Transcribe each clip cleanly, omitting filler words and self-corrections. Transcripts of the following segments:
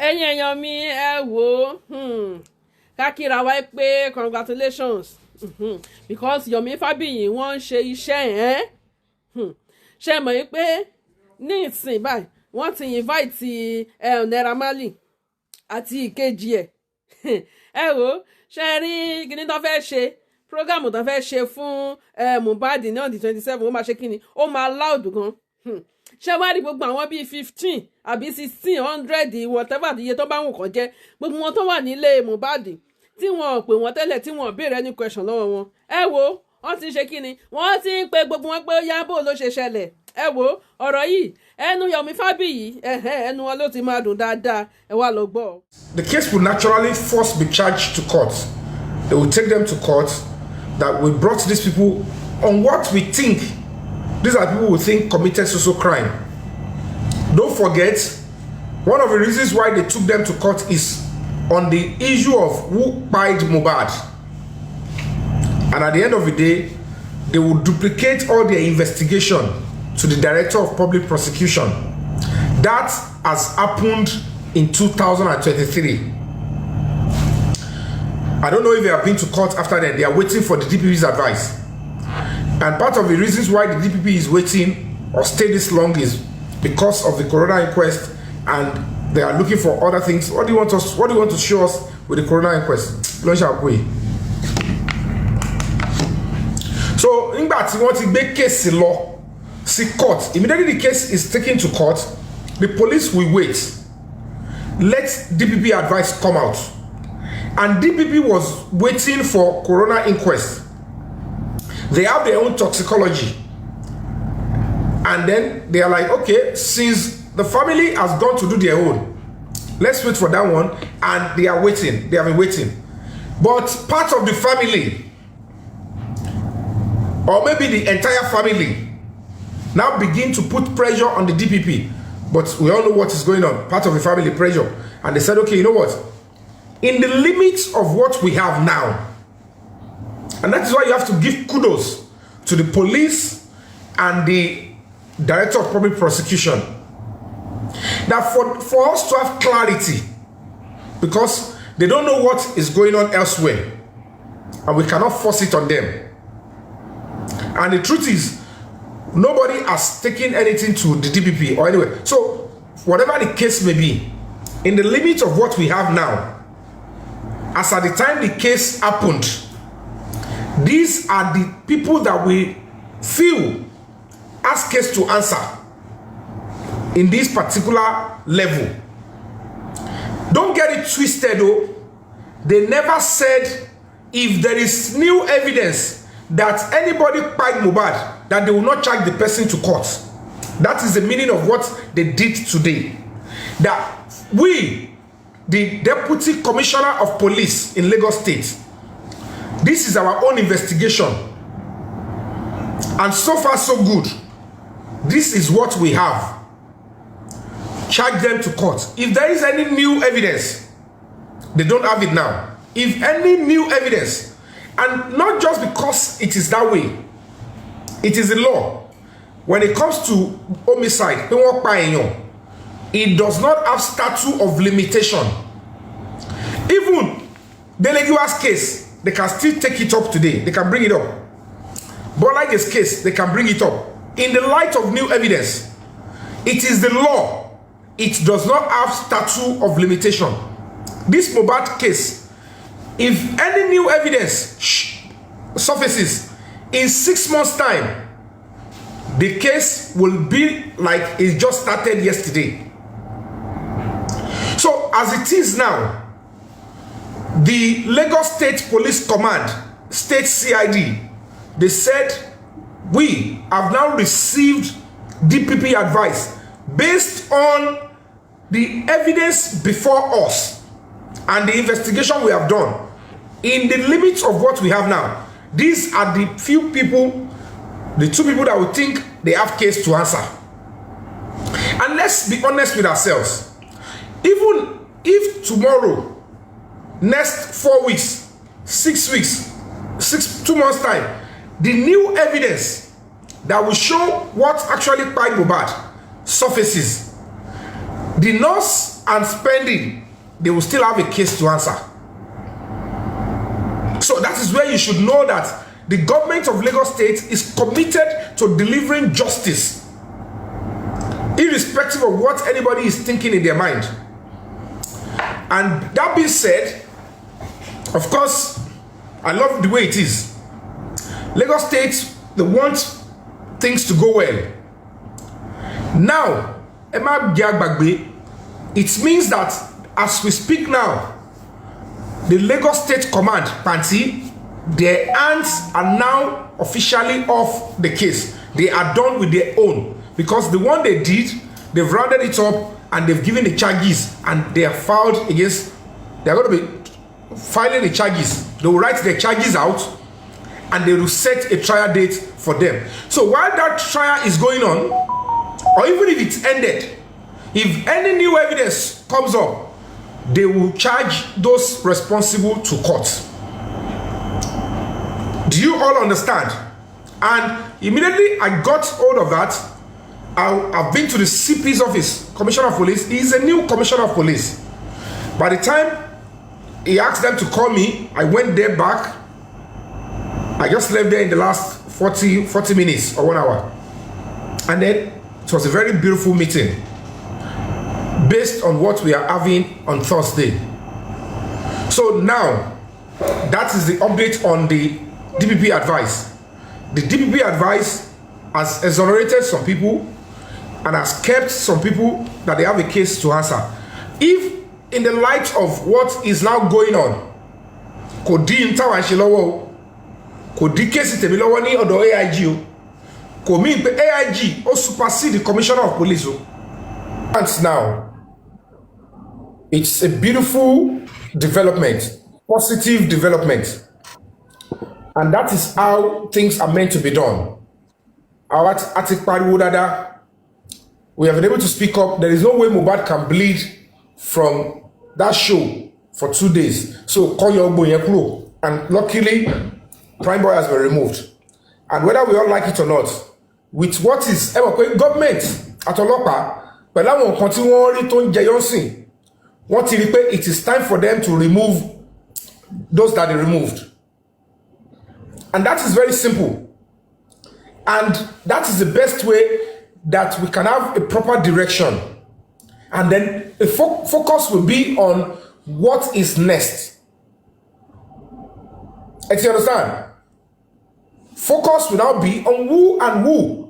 ẹ̀yin èèyàn mi ẹ wò kákìrà wa pé congratulations because Yomi Fabiyi wọ́n ń ṣe iṣẹ́ ṣe mọ̀ yín pé ní ìsìn báyìí wọ́n ti invite Naira Marley àti ìkejì ẹ̀ ẹ wò ṣe rí kíní tó fẹ́ ṣe program tó fẹ́ ṣe fún Mohbad ní on the 27 ó máa ṣe kíni ó máa loud gan ṣé wá rí gbogbo àwọn bíi 15 àbí 16 100 whatever iye tó bá wù kàn jẹ́ gbogbo wọn tó wà nílé Mohbad tí wọn ò pè wọn tẹ́lẹ̀ tí wọn ò béèrè any question lọ́wọ́ wọn ẹ wo wọ́n ti ṣe kíni wọ́n ti ń pe gbogbo wọn pé ó yá bó ló ṣe ṣẹlẹ̀ ẹ wo ọ̀rọ̀ yìí ẹnu Yomi Fabiyi ẹnu wọn ló ti máa dùn dáadáa ẹ wá lọ gbọ́. The case will naturally first be charged to court. They will take them to court that we brought these people on what we think. These are people who think committed social crime. Don't forget, one of the reasons why they took them to court is on the issue of who paid Mohbad. And at the end of the day, they will duplicate all their investigation to the Director of Public Prosecution. That has happened in 2023. I don't know if they have been to court after that. They are waiting for the DPP's advice. And part of the reasons why the DPP is waiting or stay this long is because of the coroner inquest, and they are looking for other things. What do you want to show us with the coroner inquest? So, in that you want to make case law, see court. Immediately the case is taken to court, the police will wait. Let DPP advice come out. And DPP was waiting for coroner inquest. They have their own toxicology. And then they are like, okay, since the family has gone to do their own, let's wait for that one. And they are waiting. They have been waiting. But part of the family, or maybe the entire family, now begin to put pressure on the DPP. But we all know what is going on. Part of the family pressure. And they said, okay, you know what? In the limits of what we have now, and that is why you have to give kudos to the police and the Director of Public Prosecution. That for us to have clarity, because they don't know what is going on elsewhere, and we cannot force it on them. And the truth is, nobody has taken anything to the DPP or anywhere. So, whatever the case may be, in the limits of what we have now, as at the time the case happened, these are the people that we feel has case to answer in this particular level. Don't get it twisted though. They never said if there is new evidence that anybody paid Mohbad, that they will not charge the person to court. That is the meaning of what they did today. That we, the Deputy Commissioner of Police in Lagos State, this is our own investigation. And so far so good. This is what we have. Charge them to court. If there is any new evidence, they don't have it now. If any new evidence, and not just because it is that way, it is the law. When it comes to homicide, it does not have statute of limitation. Even the Legua's case, they can still take it up today. They can bring it up. But like this case, they can bring it up. In the light of new evidence, it is the law. It does not have statute of limitation. This Mohbad case, if any new evidence surfaces in 6 months' time, the case will be like it just started yesterday. So as it is now, the Lagos State Police Command, State CID, they said, we have now received DPP advice based on the evidence before us and the investigation we have done. In the limits of what we have now, these are the few people, the 2 people that we think they have case to answer. And let's be honest with ourselves. Even if tomorrow, next 4 weeks, 6 weeks, 2 months time, the new evidence that will show what actually paid Mohbad surfaces, the nurse and spending, they will still have a case to answer. So that is where you should know that the government of Lagos State is committed to delivering justice, irrespective of what anybody is thinking in their mind. And that being said, of course, I love the way it is. Lagos State, they want things to go well. Now, it means that as we speak now, the Lagos State Command, Panti, their hands are now officially off the case. They are done with their own. Because the one they did, they've rounded it up and they've given the charges, and they are filed against, they're going to be filing the charges. They will write the charges out and they will set a trial date for them. So while that trial is going on, or even if it's ended, if any new evidence comes up, they will charge those responsible to court. Do you all understand? And immediately I got hold of that. I've been to the CP's office, Commissioner of Police. He's a new Commissioner of Police. By the time he asked them to call me, I went there back. I just left there in the last 40 minutes or 1 hour. And then it was a very beautiful meeting based on what we are having on Thursday. So now, that is the update on the DPP advice. The DPP advice has exonerated some people and has kept some people that they have a case to answer. If in the light of what is now going on, kò di ntawa ṣe lọ́wọ́, kò di case tèmi lọ́wọ́ ní ọ̀dọ̀ AIG o, kò mean pé AIG ó supersede the Commissioner of Police o. And now, it's a beautiful development, positive development. And that is how things are meant to be done. We have been able to speak up. There is no way Mohbad can bleed from that show for 2 days. So call your boy. And luckily, Prime Boy has been removed. And whether we all like it or not, with what is government at Olopa, but now we continue to Jayonsi. What it is time for them to remove those that they removed. And that is very simple. And that is the best way that we can have a proper direction. And then the focus will be on what is next. Do you understand? Focus will now be on who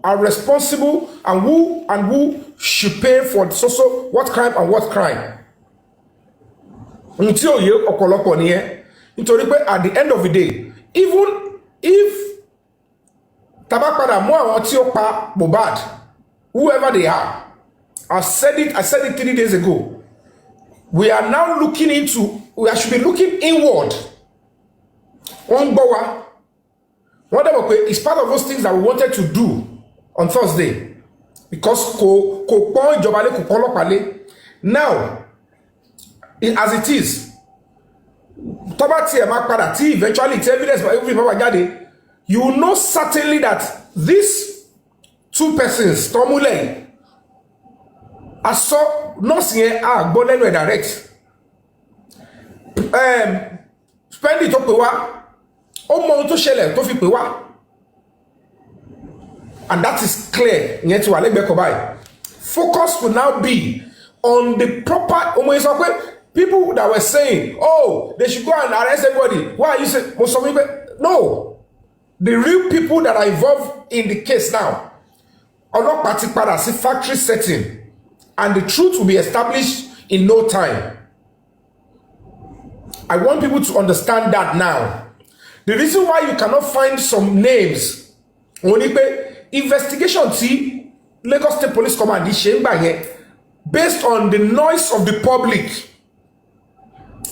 are responsible and who should pay for what crime and what crime. Until you at the end of the day, even if Tabapada Mohbad, whoever they are, I said it 3 days ago. We are now looking into, we should be looking inward. It's part of those things that we wanted to do on Thursday. Because now, as it is, eventually it's evidence by everybody, you will know certainly that these two persons, Tomule, I saw nothing here direct. Spend it up and that is clear. Focus will now be on the proper people that were saying, oh, they should go and arrest everybody. Why are you saying most of people? No. The real people that are involved in the case now are not particular as a factory setting. And the truth will be established in no time. I want people to understand that now. The reason why you cannot find some names, investigation team, Lagos State Police Command, based on the noise of the public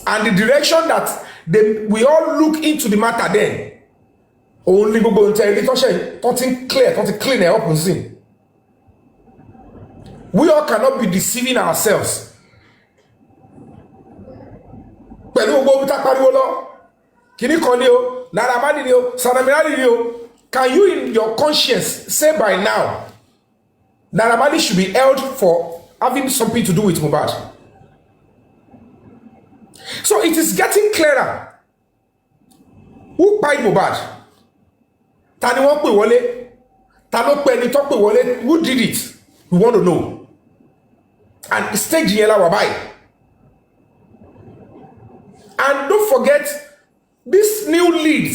and the direction that we all look into the matter then. Only go and tell you, something clear, something clean and opposite. We all cannot be deceiving ourselves. Can you in your conscience say by now Naramali should be held for having something to do with Mohbad? So it is getting clearer. Who paid Mohbad? Ta ni wọ́n pè wọlé? Ta ló pè ẹni tó pè wọlé? Who did it? We want to know. And stage yẹn la wà báyìí. And don't forget, this new lead,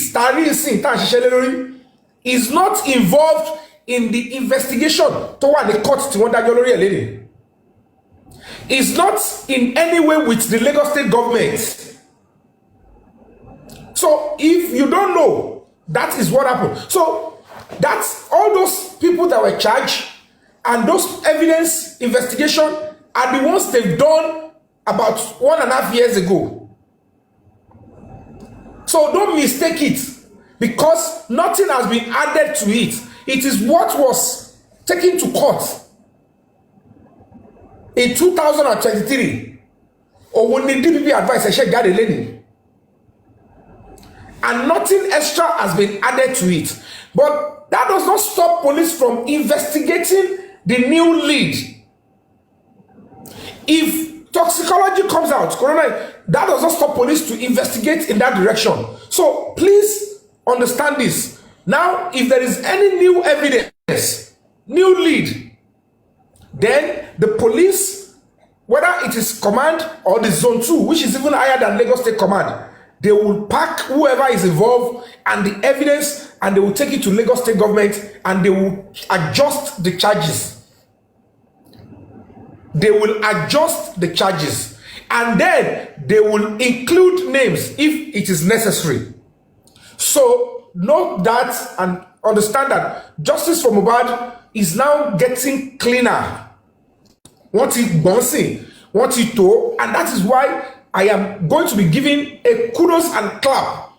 is not involved in the investigation toward the court to wonder Lori lady. Is not in any way with the Lagos State government. So if you don't know, that is what happened. So that's all those people that were charged and those evidence investigation are the ones they've done about 1.5 years ago. So don't mistake it, because nothing has been added to it. It is what was taken to court in 2023. Or when the DPP advice, I should get a lady. And nothing extra has been added to it. But that does not stop police from investigating the new lead. If toxicology comes out, that does not stop police to investigate in that direction. So please understand this. Now, if there is any new evidence, new lead, then the police, whether it is command or the zone 2, which is even higher than Lagos State Command, they will pack whoever is involved and the evidence, and they will take it to Lagos State government, and they will adjust the charges. They will adjust the charges, and then they will include names if it is necessary. So note that and understand that justice for Mohbad is now getting cleaner. What it bouncing, what it do, and that is why I am going to be giving a kudos and clap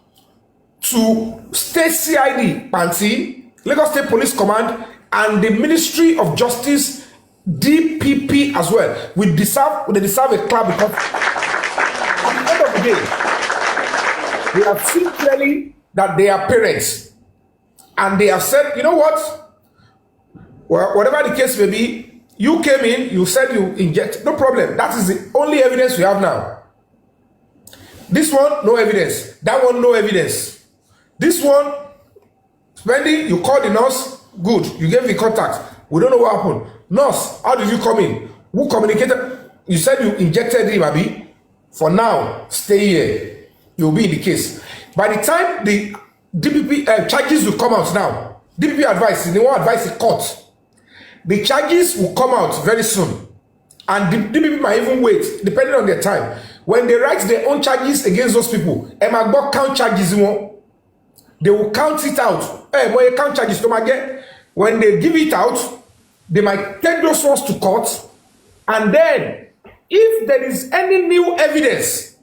to State CID Panti, Lagos State Police Command, and the Ministry of Justice, DPP as well. They deserve a clap, because at the end of the day, they have seen clearly that they are parents, and they have said, you know what? Well, whatever the case may be, you came in, you said you inject, no problem. That is the only evidence we have now. This one, no evidence. That one, no evidence. This one, spending, you called the nurse, good. You gave the contact. We don't know what happened. Nurse, how did you come in? Who communicated? You said you injected him, Abi. For now, stay here. You'll be in the case. By the time the DPP charges will come out now, DPP advice, they won't advise the court. The charges will come out very soon. And the DPP might even wait, depending on their time. When they write their own charges against those people, Emma count charges, they will count it out. When you count charges, when they give it out, they might take those ones to court. And then, if there is any new evidence,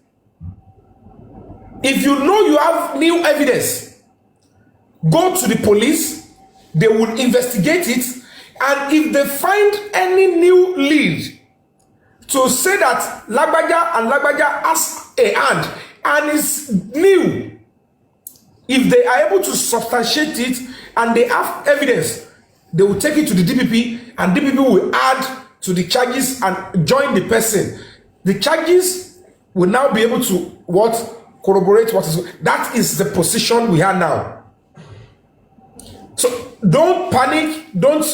if you know you have new evidence, go to the police, they will investigate it, and if they find any new lead to say that Lagbaja and Lagbaja has a hand and is new, if they are able to substantiate it and they have evidence, they will take it to the DPP, and DPP will add to the charges and join the person. The charges will now be able to corroborate what is. That is the position we have now. So don't panic. Don't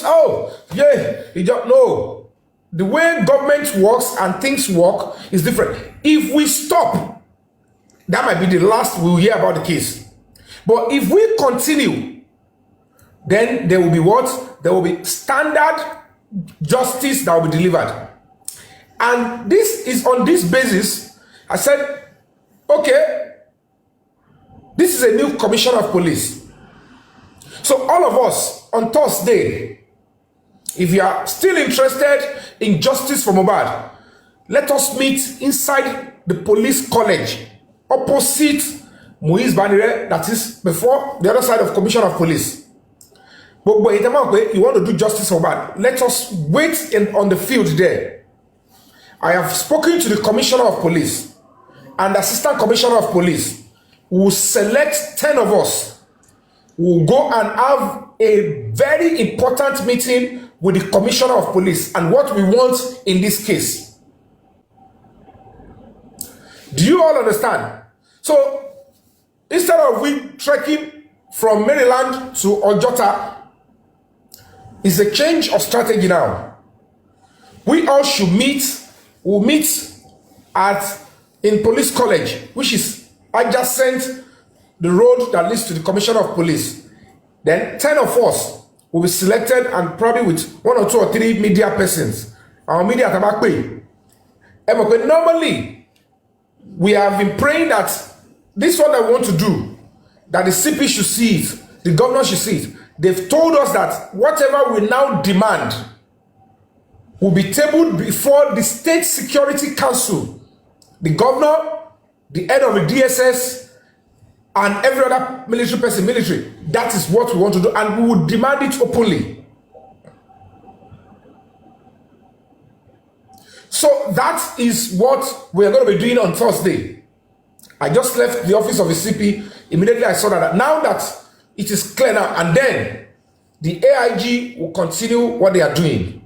you don't know. The way government works and things work is different. If we stop, that might be the last we'll hear about the case. But if we continue, then there will be what? There will be standard justice that will be delivered. And this is on this basis, I said, okay, this is a new commissioner of police. So all of us on Thursday, if you are still interested in justice for Mohbad, let us meet inside the police college, opposite Muiz Banire, that is before the other side of Commissioner of Police. But you want to do justice for Mohbad, let us wait on the field there. I have spoken to the Commissioner of Police and the Assistant Commissioner of Police. We will select 10 of us. We will go and have a very important meeting with the Commissioner of Police and what we want in this case. Do you all understand? So instead of we trekking from Maryland to Ojota, it's a change of strategy now. We all should meet. We'll meet in police college, which is adjacent the road that leads to the commissioner of police. Then 10 of us will be selected, and probably with 1 or 2 or 3 media persons. Our media tabakwe. Normally, we have been praying that this is what I want to do, that the CP should see it, the governor should see it. They've told us that whatever we now demand will be tabled before the State Security Council, the governor, the head of the DSS, and every other military person, military. That is what we want to do, and we will demand it openly. So that is what we are going to be doing on Thursday. I just left the office of the CP. Immediately I saw that now that it is clear now, and then the AIG will continue what they are doing.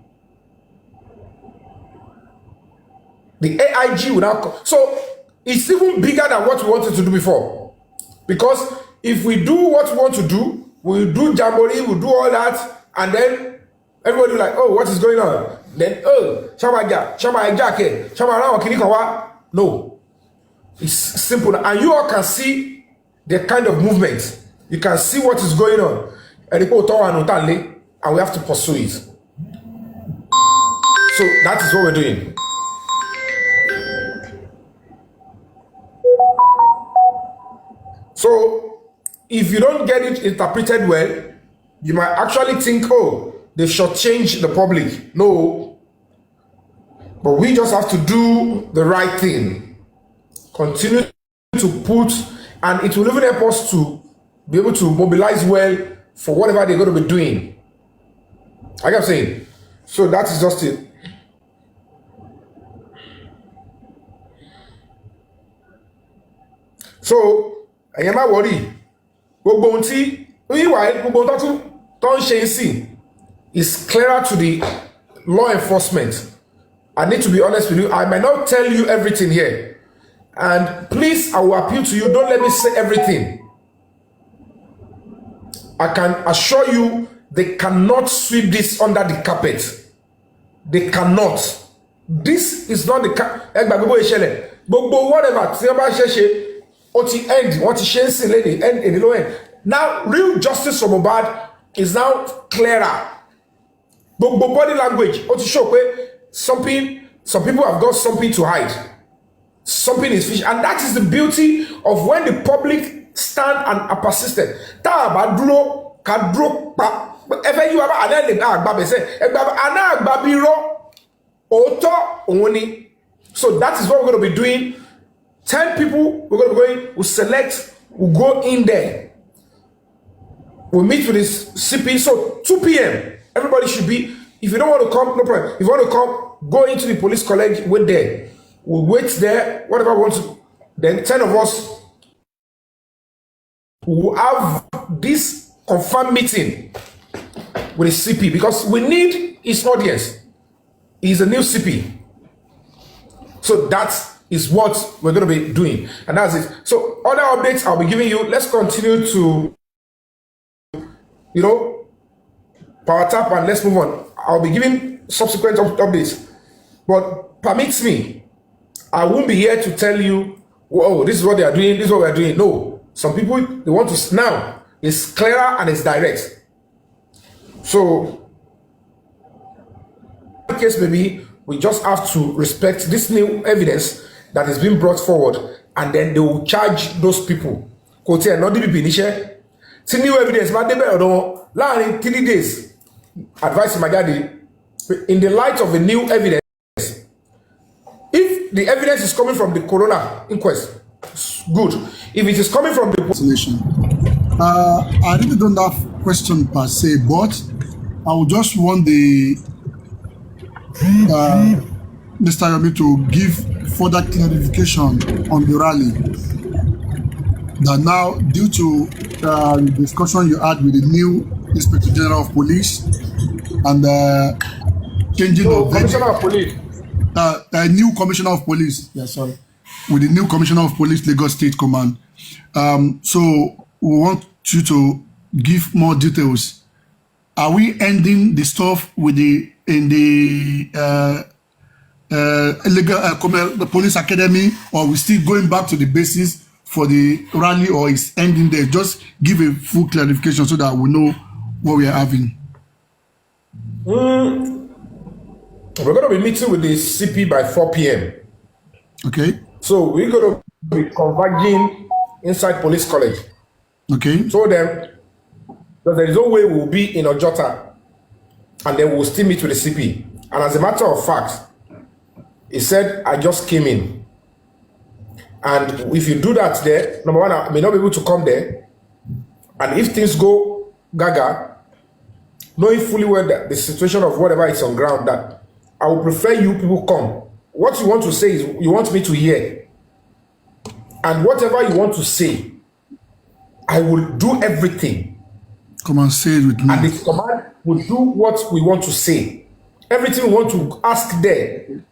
The AIG will now so it's even bigger than what we wanted to do before. Because if we do what we want to do, we'll do jamboree, we'll do all that, and then everybody will like, oh, what is going on? Then, oh, no. It's simple. And you all can see the kind of movement. You can see what is going on. And we have to pursue it. So that is what we're doing. So if you don't get it interpreted well, you might actually think, oh, they should change the public. No. But we just have to do the right thing. Continue to put, and it will even help us to be able to mobilize well for whatever they're going to be doing. Like I'm saying. So that is just it. So, I am not worried. Gbogbo is clearer to the law enforcement. I need to be honest with you. I might not tell you everything here. And please, I will appeal to you. Don't let me say everything. I can assure you, they cannot sweep this under the carpet. They cannot. This is not the whatever. Now, real justice for Mohbad is now clearer. But body language, some people have got something to hide. Something is fish, and that is the beauty of when the public stand and are persistent. So that is what we're going to be doing. 10 people we're going to be going, we'll select, we'll go in there. We'll meet with this CP. So 2 p.m. everybody should be. If you don't want to come, no problem. If you want to come, go into the police college, wait there. We'll wait there, whatever we want to. Then 10 of us will have this confirmed meeting with the CP, because we need his audience. He's a new CP. So that is what we're going to be doing. And that's it. So other updates I'll be giving you. Let's continue to, power tap, and let's move on. I'll be giving subsequent updates. But permit me, I won't be here to tell you, oh, this is what they are doing, this is what we're doing. No. Some people, they want to, now, it's clearer and it's direct. So, in case maybe, we just have to respect this new evidence that is being brought forward, and then they will charge those people. Kote and not the people see new evidence, but they better in 3 days. Advice my daddy, in the light of the new evidence, if the evidence is coming from the coroner inquest, good. If it is coming from the isolation, I really don't have question per se, but I would just want the Mr. Yomi to give further clarification on the rally. That now, due to the discussion you had with the new Inspector General of Police and changing of Commissioner of Police, a new Commissioner of Police. Yeah, sorry. with the new Commissioner of Police, Lagos State Command. So we want you to give more details. Are we ending the stuff with the the police academy, or we still going back to the basis for the rally, or is ending there? Just give a full clarification so that we know what we are having. We're going to be meeting with the CP by 4 p.m. Okay. So we're going to be converging inside Police College. Okay. So then, because there is no way we'll be in Ojota and then we'll still meet with the CP. And as a matter of fact, he said, I just came in. And if you do that there, number one, I may not be able to come there. And if things go gaga, knowing fully well that the situation of whatever is on ground, that I would prefer you people come. What you want to say is you want me to hear. And whatever you want to say, I will do everything. Come and say it with me. And the command will do what we want to say. Everything we want to ask there.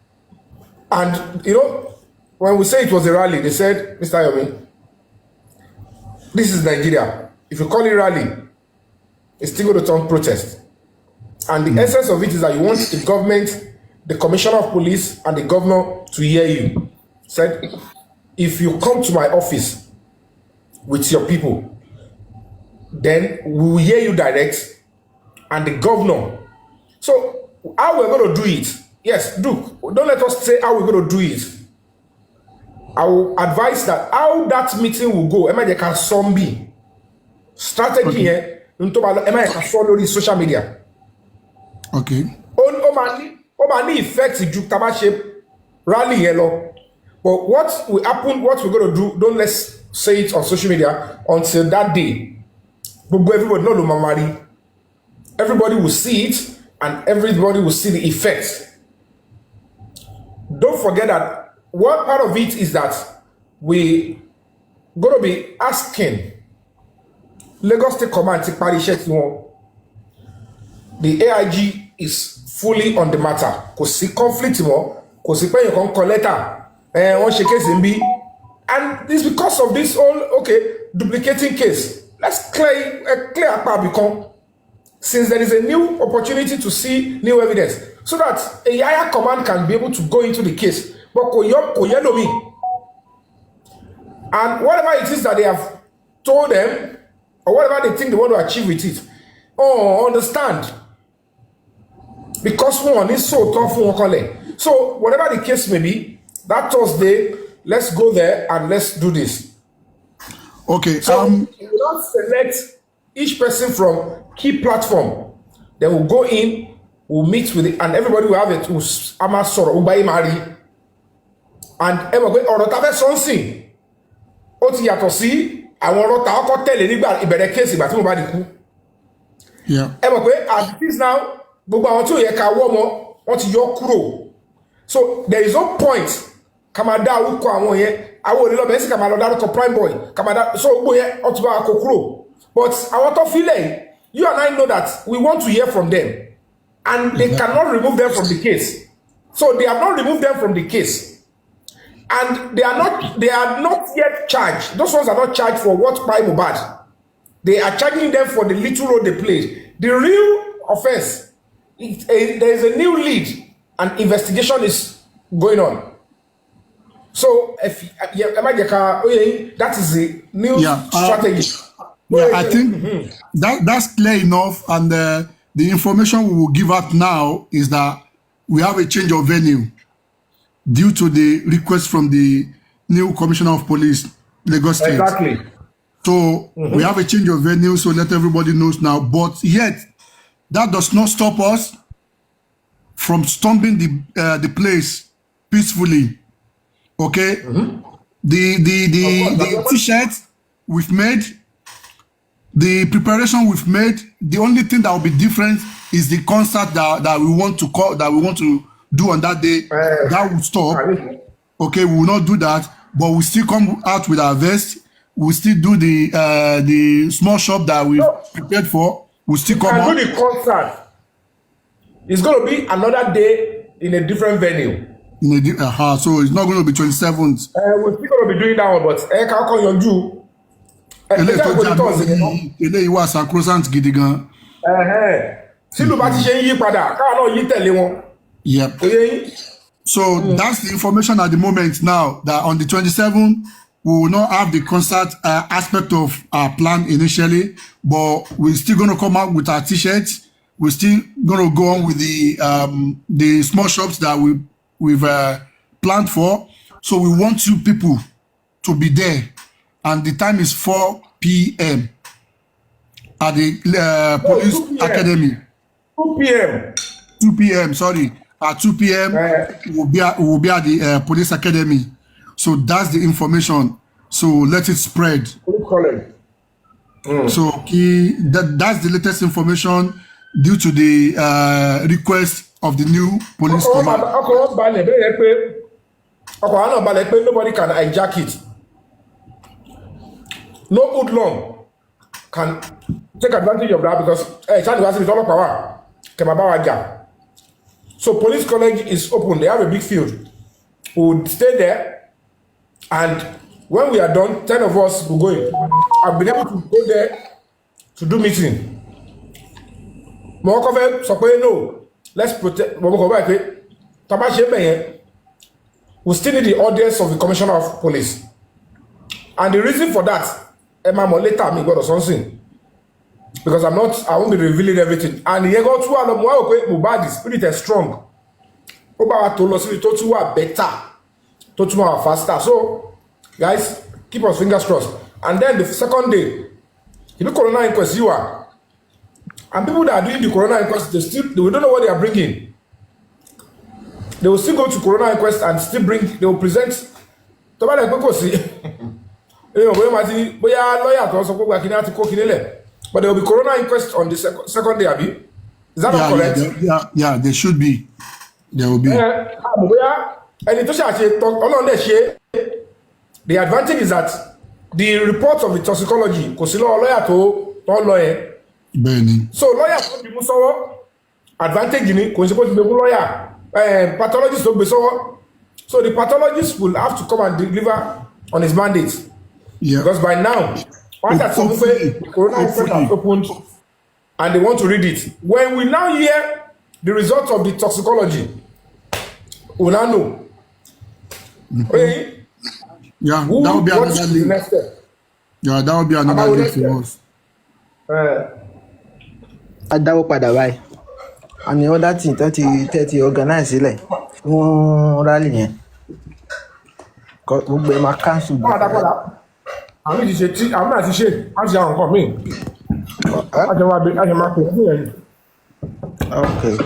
And, you know, when we say it was a rally, they said, Mr. Yomi, this is Nigeria. If you call it rally, it's still going to turn protest. And the essence of it is that you want the government, the commissioner of police, and the governor to hear you. Said, if you come to my office with your people, then we will hear you direct, and the governor. So how we're going to do it? Yes, Duke, don't let us say how we're going to do it. I will advise that how that meeting will go. Am I can zombie strategy here? Am I can follow social media? Okay. Only effect ju taba shape rally yellow. But what will happen? What we're going to do? Don't let's say it on social media until that day. Everybody know Mamari. Everybody will see it, and everybody will see the effects. Don't forget that one part of it is that we going to be asking Lagos State Command to party check. The AIG is fully on the matter. Because see conflict more, because see you can collect one case in B, and this because of this whole duplicating case. Let's clear up because since there is a new opportunity to see new evidence, so that a higher command can be able to go into the case. But me, and whatever it is that they have told them, or whatever they think they want to achieve with it, understand. Because one is so tough for one. So whatever the case may be, that Thursday, let's go there and let's do this. Okay. So we will not select each person from key platform. Then we'll go in, we'll meet with it, and everybody will have it. Ama soro, ubai mari, and everybody or not have something. Oti yato si, àwọn ọlọ́ta ọkọ̀ tẹ̀lé nígbà ìbẹ̀rẹ̀ case ìgbà tí mo bá di kú. Yeah. Everybody as this now, gbogbo àwọn tí ó yẹ ká wọ́ mọ́, wọ́n ti yọ kúrò. So there is no point. Kamada uko àwọn yẹn, àwọn olè lọ bẹ́ẹ̀ sí kamada dárúkọ prime boy, kamada so gbogbo yẹn ọtí bá kó kúrò. But àwọn tó filẹ̀, you and I know that we want to hear from them, and they cannot remove them from the case. So they have not removed them from the case, and they are not yet charged. Those ones are not charged for what by Mohbad. They are charging them for the little role they played. The real offense, there is a new lead, and investigation is going on. So if that is the new strategy. I think that's clear enough, and the information we will give out now is that we have a change of venue due to the request from the new Commissioner of Police, Lagos State. Exactly. So we have a change of venue, so let everybody knows now. But yet, that does not stop us from storming the place peacefully. Okay? The t-shirts we've made, the preparation we've made, the only thing that will be different is the concert that we want to call, that we want to do on that day. That will stop. Okay, we will not do that, but we still come out with our vest. We still do the small shop that we prepared for. We still come out. Do the concert. It's going to be another day in a different venue. So it's not going to be 27th. We're still going to be doing that one, but how come you're due? Eléyìí wà sacrosanct gidi gan. Sílùú bá ti ṣe ń yí padà, káwọn náà yí tẹ̀lé wọn. Yep. So that's the information at the moment now, that on the 27th, we will not have the concert aspect of our plan initially, but we're still going to come out with our t-shirts. We're still going to go on with the small shops that we've planned for. So we want you people to be there. And the time is 4 p.m. at the police academy. 2 p.m. 2 p.m. Sorry. At 2 p.m. we'll be at the police academy. So that's the information. So let it spread. So that's the latest information due to the request of the new police command. Nobody can hijack it. No hoodlum can take advantage of that because so police college is open. They have a big field. We would stay there, and when we are done, 10 of us will go in. I've been able to go there to do meeting. No, let's protect. We still need the audience of the commissioner of police, and the reason for that, later me got something. Because I won't be revealing everything. And he got to Mohbad, the spirit is strong. Oba to loss it to better, to faster. So, guys, keep our fingers crossed. And then the second day, you know, corona inquest you are, and people that are doing the corona inquest, they don't know what they are bringing. They will still go to corona inquest and still bring. They will present. But there will be corona inquest on the second day, Abi. Is that not correct? Yeah, there should be. There will be. The advantage is that the report of the toxicology, so lawyer will be advantage in it, lawyer, pathologist will be so the pathologist will have to come and deliver on his mandate. Yeah. Because by now, the corona inquest has opened and they want to read it. When we now hear the results of the toxicology, we now know. Okay? Yeah, that would be another day. Yeah, that would be another day for us. Adáwó padà báyìí. And the other thing that you organize sílẹ̀ fún rally yẹn. Gbogbo ẹ̀ máa cancel. I'm not to share. I'm just coming. Okay.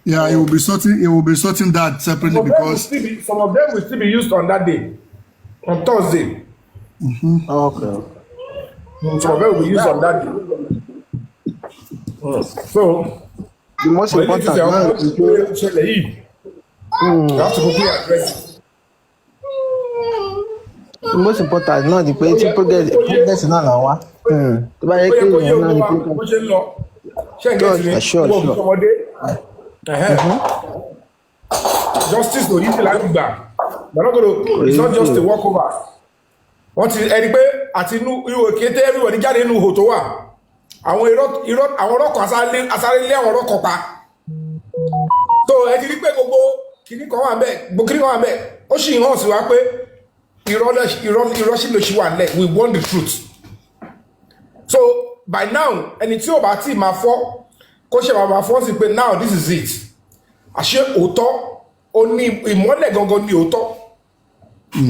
Yeah, it will be sorting that separately because some of them will still be used on that day, on Thursday. Okay. Some of them will be used on that day. So the most important you have to quickly address it. The most important náà ni pé tí progress náà là wá. Tó bá yẹ kí èèyàn náà ni progress. Sure. Justice no easy like that. They're not going to. It's not just a walkover. What is ẹni pé àti inú ìwé kété everybody jáde inú ihò tó wà. Àwọn ọlọ́kọ̀ asáré lé àwọn ọlọ́kọ̀ pa. So ẹ ti rí pé gbogbo kìíní kan wà bẹ́ẹ̀, gbogbo kìíní kan wà bẹ́ẹ̀. Ó sì hàn sí wa pé we want the truth. So by now, ẹni tí ó bá tí máa fọ́ kó ṣe máa fọ́ sí pé now this is it. Àṣé òótọ́ ó ní ìmọ́lẹ̀ gangan ní òótọ́.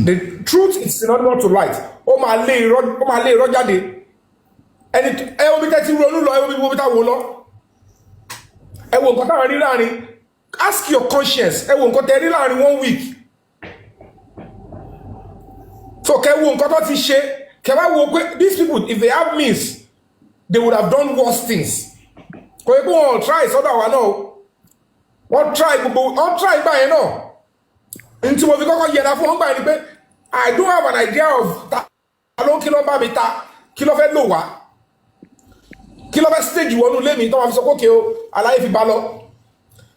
The truth is synonymous to light. Ó máa lé irọ́ jáde. Ẹni ẹ wo bí tẹ́ ti ronú lọ, ẹ wo bí tá wo lọ. Ẹ wo nǹkan táwọn rí láàrin. Ask your conscience. Ẹ wo nǹkan tẹ́ rí láàrin 1 week. So kẹ́ wo nǹkan tó ti ṣe. Kẹ́ wá wo pé these people, if they have means, they would have done worse things. Kò yẹ kó wọn try sọ́dọ̀ àwa náà. Wọ́n try gbà yẹn náà. Ntí mo fi kọ́kọ́ yẹra fún wọn gbà yẹn ni pé I don't have an idea of ta ló ń kí ló bá mi ta kí ló fẹ́ lò wá. Kí ló fẹ́ stage wọnú lé mi tó máa fi sọ pé o aláyé fi bá lọ.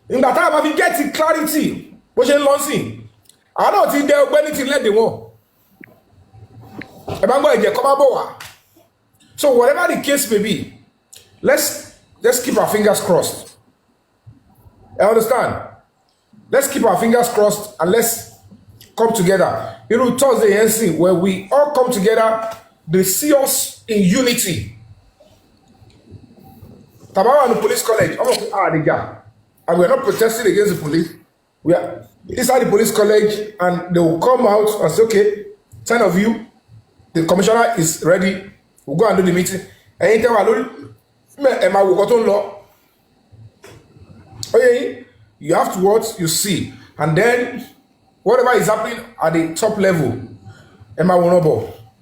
Ìgbà táwọn máa fi get clarity bó ṣe ń lọ sí àwọn náà ti dẹ ọgbẹ́ni ti lẹ́dẹ̀ wọn ẹ bá ń gbọ́ ẹ̀jẹ̀ kọ́ máa bọ̀ wá. So whatever the case may be, let's keep our fingers crossed. I understand. Let's keep our fingers crossed and let's come together. You know, Thursday and where we all come together, they see us in unity. Tabawa and the police college, and we're not protesting against the police. We are inside the police college and they will come out and say, okay, 10 of you, the commissioner is ready. We'll go and do the meeting. And you have to watch, you see. And then, whatever is happening at the top level,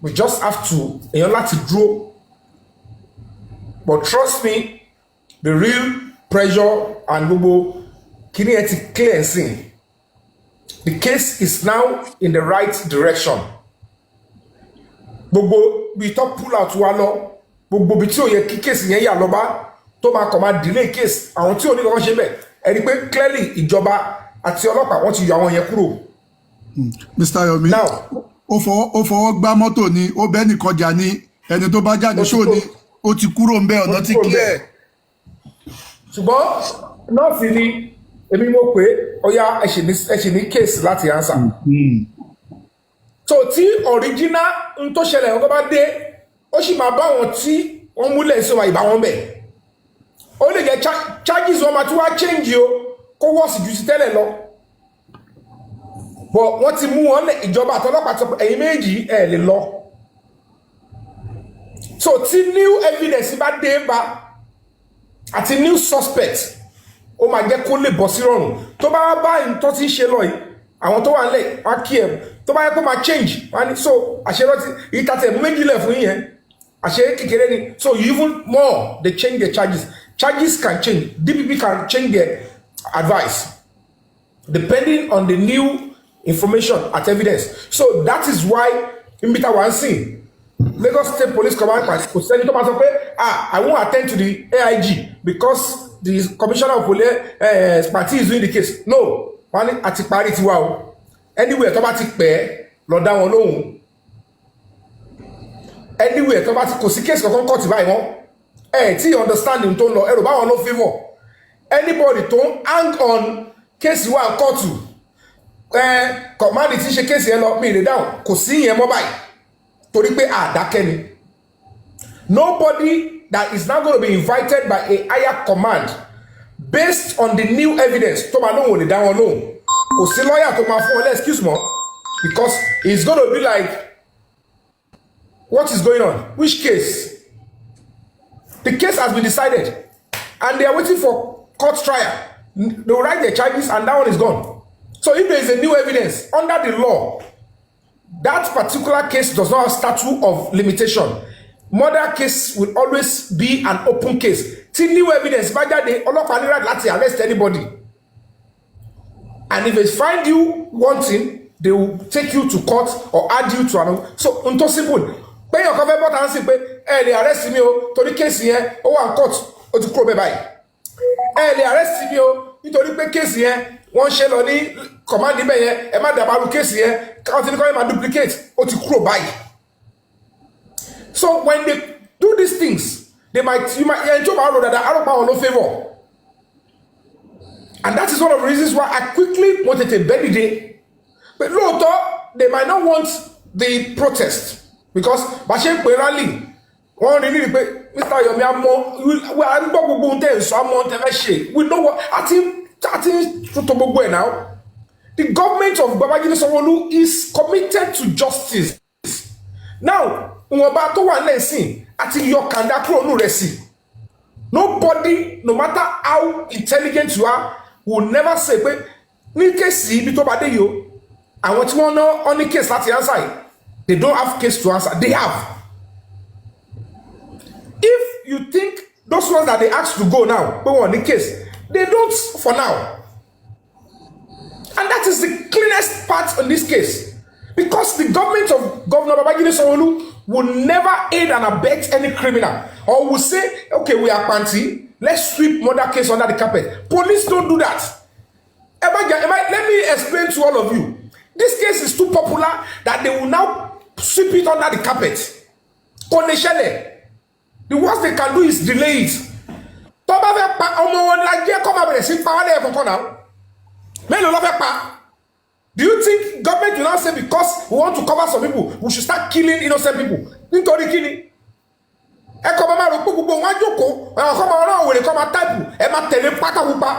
we just have to, draw. But trust me, the real pressure and Gbogbo kinetic cleansing, the case is now in the right direction. Gbogbo bi tó pull out wa lọ, gbogbo bi tí ó yẹ kí case yẹn yà lọ bá tó máa kàn máa delay case àwọn tí ò ní kankan ṣe bẹ́ẹ̀ ẹni pé clearly ìjọba àti ọlọ́pàá wọ́n ti yọ àwọn yẹn kúrò. Mr. Yomi ó fọwọ́ gbá mọ́tò ni ó bẹ́ẹ̀ nìkan jà ní ẹni tó bá jáde ṣó ni ó ti kúrò ń bẹ́ ọ̀nà tí clear. Ṣùgbọ́n nọ́ọ̀sì ni èmi mo pé ọya ẹ ṣì ní case láti answer. So tí original n tó ṣẹlẹ̀ ọkọ̀ bá dé ó sì máa bá wọn tí wọ́n múlẹ̀ sí wa ìbá wọn bẹ̀. Ó lè jẹ́ charges wọn máa tún wá change o kó wọ́ọ̀sì ju ti tẹ́lẹ̀ lọ. But wọ́n ti mú wọn lẹ̀ ìjọba àtọlọ́pàá tó ẹ̀yin méjì ẹ̀ lè lọ. So tí new evidence bá dé bá àti new suspect ó máa jẹ́ kó lè bọ́ sí rọrùn tó bá bá nǹkan tí ń ṣe lọ yìí àwọn tó wà nílẹ̀ wá kí ẹ̀ tó bá yẹ kó máa change wá ní so àṣeyọrí ìtàtẹ̀ méjìlẹ̀ fún yẹn àṣeyọrí kékeré ni so even more they change their charges can change DPP can change their advice depending on the new information and evidence so that is why imbita wa ń sìn Lagos State Police Command kò sẹ́ni tó máa sọ pé I won't attend to the AIG because the commissioner of police party is doing the case no wọ́n ní àti parí tiwa o anywhere tó bá ti pẹ́ lọ dá wọn lóhùn anywhere tó bá ti kò sí case kankan kọ́ọ̀tì báyìí wọ́n tí understanding tó ń lọ ẹ̀rọ báwọn ló favour anybody tó ń hang on case wa kóòtù kọ̀máàdì tí ń ṣe case yẹn lọ mí ìrè dáhùn kò sí yẹn mọ́ báyìí torí pé àdákẹ́ ni nobody that is now going to be invited by a higher command based on the new evidence tó máa lóhùn ò lè dá wọn lóhùn kò sí lọ́yà tó máa fún ọ excuse me because it's going to be like what is going on which case the case has been decided and they are waiting for court trial they will write their charges and that one is gone so if there is a new evidence under the law that particular case does not have statute of limitation murder case will always be an open case till new evidence bá jáde ọlọ́pàá ní right láti arrest anybody and if they find you wanting they will take you to court or add you to another so unto simple pé èèyàn kan fẹ́ bọ́ta ń sìn pé ẹ lè arrest mi o torí kéèsì yẹn ó wà ní court ó ti kúrò bẹ́ẹ̀ báyìí ẹ lè arrest mi o nítorí pé kéèsì yẹn wọ́n ṣe lọ ní command níbẹ̀ yẹn ẹ má dàbàrú kéèsì yẹn káwọn ti ní kọ́ yẹn máa duplicate ó ti kúrò báyìí. So when they do these things, you might enjoy that I don't know no favor. And that is one of the reasons why I quickly wanted a better day. But lóòótọ́, they might not want the protest because Bashe pe rally. Wọ́n rí ní pé Mr. Yomi àmọ́ we are gbọ́ gbogbo ntẹ̀ nsọ àmọ́ ntẹ̀ fẹ́ ṣe. We know what I think to gbogbo ẹ̀ now. The government of Babajide Sanwo-Olu is committed to justice. Now, wọ́n tó wà lẹ́sìn àti yọ kàńdá kúrò nù rẹ̀ sí. Nobody, no matter how intelligent you are, will never say pé ní kéèsì ibi tó bá dé yìí o àwọn tí wọ́n ná ọ́ ní case láti answer yìí they don't have case to answer they have. If you think those ones that they asked to go now pé wọ́n ní case they don't for now. And that is the cleanest part in this case. Because the government of Governor Babajide Sanwo-Olu will never aid and abet any criminal. Or will say, okay, we are panty, let's sweep murder case under the carpet. Police don't do that. Let me explain to all of you. This case is too popular that they will now sweep it under the carpet. The worst they can do is delay it. Do you think government will now say because we want to cover some people, we should start killing innocent people? Nítorí kíni? Ẹ kọ́ máa rò pé gbogbo wọn jókòó, àwọn kan máa rán òwèrè kan máa táìpù, ẹ máa tẹ̀lé pátápátá.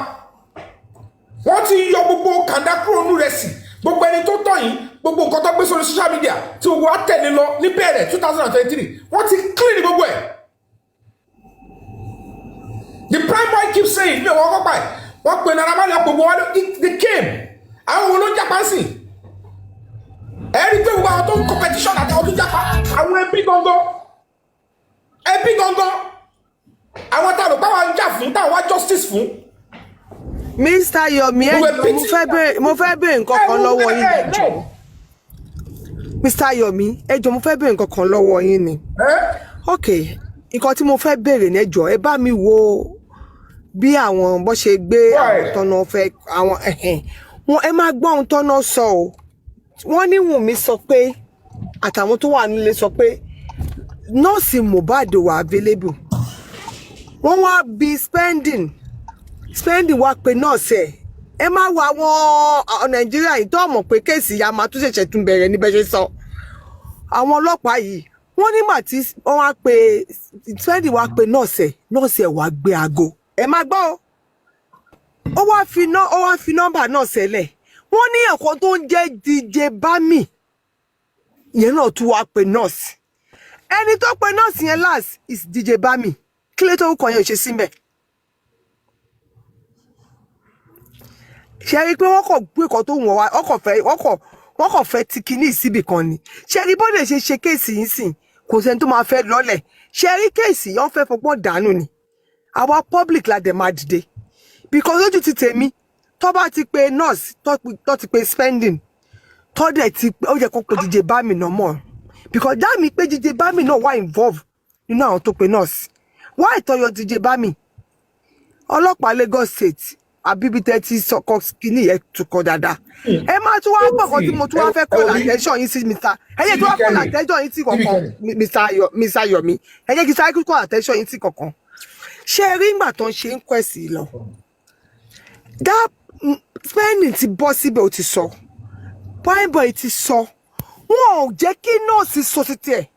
Wọ́n ti yọ gbogbo kàńdá kúrò nínú rẹ̀ sí. Gbogbo ẹni tó tọ̀ yìí, gbogbo nǹkan tó gbé sórí social media tí gbogbo wa tẹ̀lé lọ ní bẹ̀rẹ̀ 2023. Wọ́n ti clean gbogbo ẹ̀. The prime boy keeps saying, mi ò wọ́n kọ́ pa ẹ̀. Wọ́n pe Naira Marley gbogbo wa they came. Àwọn wo ló ń japa sí? Ẹ̀rí pé gbogbo àwọn tó ń competition àti àwọn tó ń japa. Àwọn ẹbí gangan. Àwọn tá a rò pé àwọn ń jà fún, táwọn wá justice fún. Mr. Yomi, mo fẹ́ béèrè nǹkan kan lọ́wọ́ yín ẹjọ́. Mr. Yomi, ẹjọ́ mo fẹ́ béèrè nǹkan kan lọ́wọ́ yín ni. Okay, nǹkan tí mo fẹ́ béèrè ní ẹjọ́, ẹ bá mi wo bí àwọn bó ṣe gbé àwọn tọ́nà fẹ́ àwọn wọn ẹ máa gbọ́ ohun tọ́nà sọ o. Wọ́n ní Wùnmí sọ pé àtàwọn tó wà nílé sọ pé nọ́ọ̀sì Mohbad wà available. Wọ́n wá bí spending wá pé nọ́ọ̀sì ẹ má wo àwọn Nàìjíríà yìí tó mọ̀ pé kéèsì ya máa tún ṣẹ̀ṣẹ̀ tún bẹ̀rẹ̀ níbẹ̀ ṣe sọ. Àwọn ọlọ́pàá yìí wọ́n nígbà tí wọ́n wá pé spending wá pé nọ́ọ̀sì ẹ̀ wá gbé aago. Ẹ má gbọ́ o. Ó wá fi nọ́mbà náà sẹ́lẹ̀. Wọ́n ní ẹ̀kọ́ tó ń jẹ́ DJ Bami. Ìyẹn náà tún wá pé nọ́ọ̀sì. Ẹni tó pé nọ́ọ̀sì yẹn last is DJ Bami. Kí ló tó kọ yẹn ò ṣe síbẹ̀? Ṣé rí pé wọ́n kọ̀ gbé ẹ̀kọ́ tó wọ̀n wá, wọ́n kọ̀ fẹ́ ti kíní síbì kan ni. Ṣé rí bó lè ṣe kéèsì yìí sìn, kò sẹ́ni tó máa fẹ́ lọ́lẹ̀. Ṣé rí kéèsì yìí wọ́n fẹ́ fọgbọ́n dànù ni. Àwa public la dẹ̀ máa dìde. Because lójú ti tèmi, tó bá ti pé nurse, tó ti pé spending, tó dẹ̀ ti ó yẹ kó pe DJ Bami náà mọ̀. Because that means pé DJ Bami náà wà involved nínú àwọn tó pe nurse. Why tọ́yọ DJ Bami? Ọlọ́pàá Lagos State, àbíbi tẹ́tí sọkọ kìíní ẹ̀ tukọ̀ dáadáa. Ẹ máa tún wá gbọ̀ngàn tí mo tún wá fẹ́ kọ́ attention yín sí Mr. Ẹyẹ tí wọ́n kọ́ attention yín sí kankan Mr. Yomi. Ẹyẹ kí sáré kọ́ attention yín sí kankan. Ṣé rí ìgbà tó ń ṣe ń kwẹ̀sì lọ? That spending ti bọ́ síbẹ̀ ó ti sọ. Prime boy ti sọ. Wọ́n ò jẹ́ kí nọ́ọ̀sì sọ títí ẹ̀.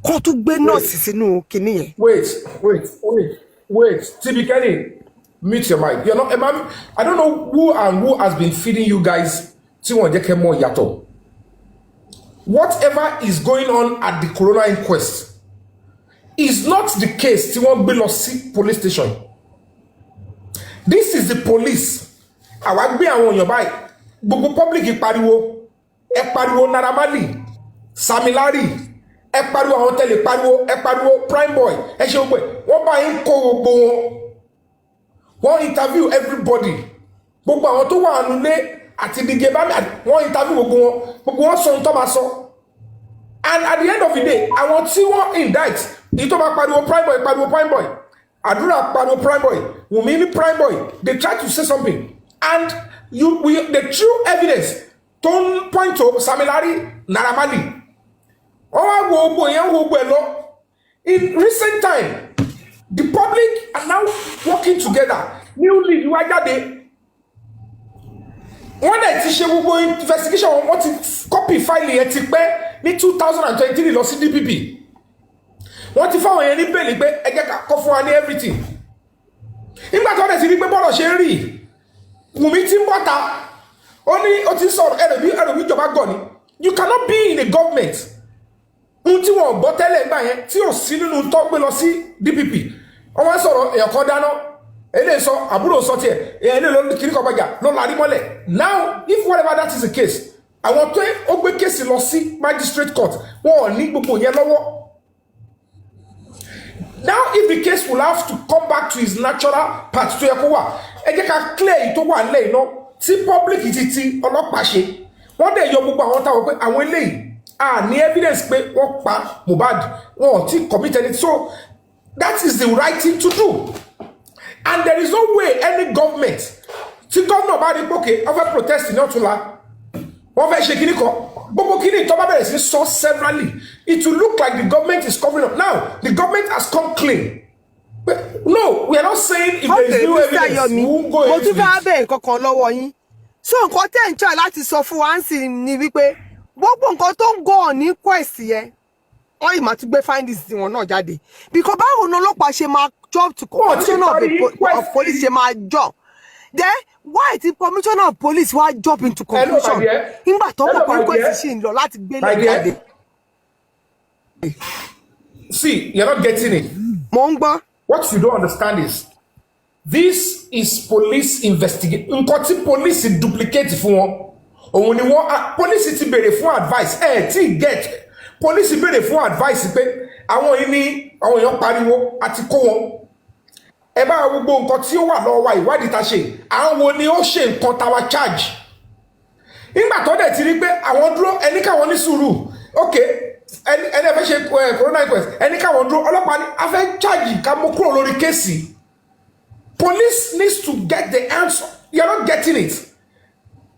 Kó tún gbé nọ́ọ̀sì sínú kinní yẹn. Wait. TB Kenny, mute your mic. You're not, I don't know who has been feeding you guys. Tí wọ́n jẹ́ kẹ́ mọ̀ yàtọ̀. Whatever is going on at the coroner inquest is not the case tí wọ́n gbé lọ sí police station. This is the police. Àwa gbé àwọn èèyàn báyìí. Gbogbo public pariwo. Ẹ pariwo Naira Marley, Samilari. Ẹ pariwo àwọn tẹ́lẹ̀ pariwo. Ẹ pariwo Prime Boy. Ẹ ṣe gbogbo ẹ̀. Wọ́n bá yín kó gbogbo wọn. Wọ́n interview everybody. Gbogbo àwọn tó wà nílé àti DJ Bami wọ́n interview gbogbo wọn. Gbogbo wọn sọ ohun tó máa sọ. And at the end of the day, àwọn tí wọ́n indict, èyí tó bá pariwo Prime Boy pariwo Prime Boy. Àdúrà pariwo Prime Boy. Wùmí ní Prime Boy. They try to say something. And the true evidence don't point to Samilari, Naira Marley. In recent time, the public are now working together. New lead wájáde. Wọ́n dẹ̀ ti ṣe gbogbo investigation wọ́n ti copy file yẹn ti pẹ́ ní 2023 lọ sí DPP. Wọ́n ti fáwọn yẹn ní bẹ́ẹ̀lì pé ẹ jẹ́ ká kọ́ fún wa ní everything. Nígbà tí wọ́n dẹ̀ ti rí pé bọ́ọ̀lù ṣe ń rí Wùmí tí ń bọ́ta ó ti sọ̀rọ̀ ẹ̀rọ̀bí ìjọba gọ̀ ni. You cannot be in a government. Ohun tí wọ́n gbọ́ tẹ́lẹ̀ nígbà yẹn tí ò sí nínú tó gbé lọ sí DPP. Wọ́n wá sọ̀rọ̀ èèyàn kan dáná. Èlé sọ àbúrò sọ tiẹ̀ èèyàn ilé lórí kiri kọ̀ọ̀bàjà ló larí mọ́lẹ̀. Now if whatever that is the case, àwọn tó ó gbé kéèsì lọ sí magistrate court wọn ò ní gbogbo yẹn lọ́wọ́. Now if the case will have to come back to its natural path tó yẹ kó wà, ẹ jẹ́ ká clear èyí tó wà nílẹ̀ iná tí public ti ọlọ́pàá ṣe. Wọ́n dẹ̀ yọ gbogbo àwọn táwọn pé àwọn eléyìí ní evidence pé wọ́n pa Mohbad, wọn ò tí committed it. So that is the right thing to do. And there is no way any government tí gómìnà bá rí pókè wọ́n fẹ́ protest ní ọ̀túnla wọ́n fẹ́ ṣe kíní kan gbogbo kíní tó bá bẹ̀rẹ̀ sí sọ severally it will look like the government is covering up. Now the government has come clean. But no, we are not saying if there is new evidence we won't go into it. mo tún fẹ́ bẹ̀ nǹkan kan lọ́wọ́ yín so nǹkan tẹ́ ń try láti sọ fún wa ń sì ní wípé gbogbo nǹkan tó ń go on ní quest yẹn wọ́n yìí máa tún gbé findings wọn náà jáde because báwo ni ọlọ́pàá ṣe máa job to commissioner of police ṣe máa job then why ti commissioner of police wá jump into conclusion nígbà tó mọ̀ pé request ṣì ń lọ láti gbé lè jáde. See, you're not getting it. mo ń gbọ́. What you don't understand is this is police investigation. Nǹkan tí police duplicate fún wọn òun ni wọ́n police ti béèrè fún advice tí get police béèrè fún advice pé àwọn yìí ní àwọn èèyàn pariwo àti kó wọn ẹ bá gbogbo nǹkan tí ó wà lọ́wọ́ wa ìwádìí ta ṣe àwọn wo ni ó ṣe nǹkan táwa charge nígbà tó dẹ̀ ti rí pé àwọn dúró ẹni káwọn ní sùúrù okay ẹni ẹ fẹ́ ṣe corona inquest ẹni káwọn dúró ọlọ́pàá ní a fẹ́ charge ká mú kúrò lórí kéèsì. Police needs to get the answer. You are not getting it.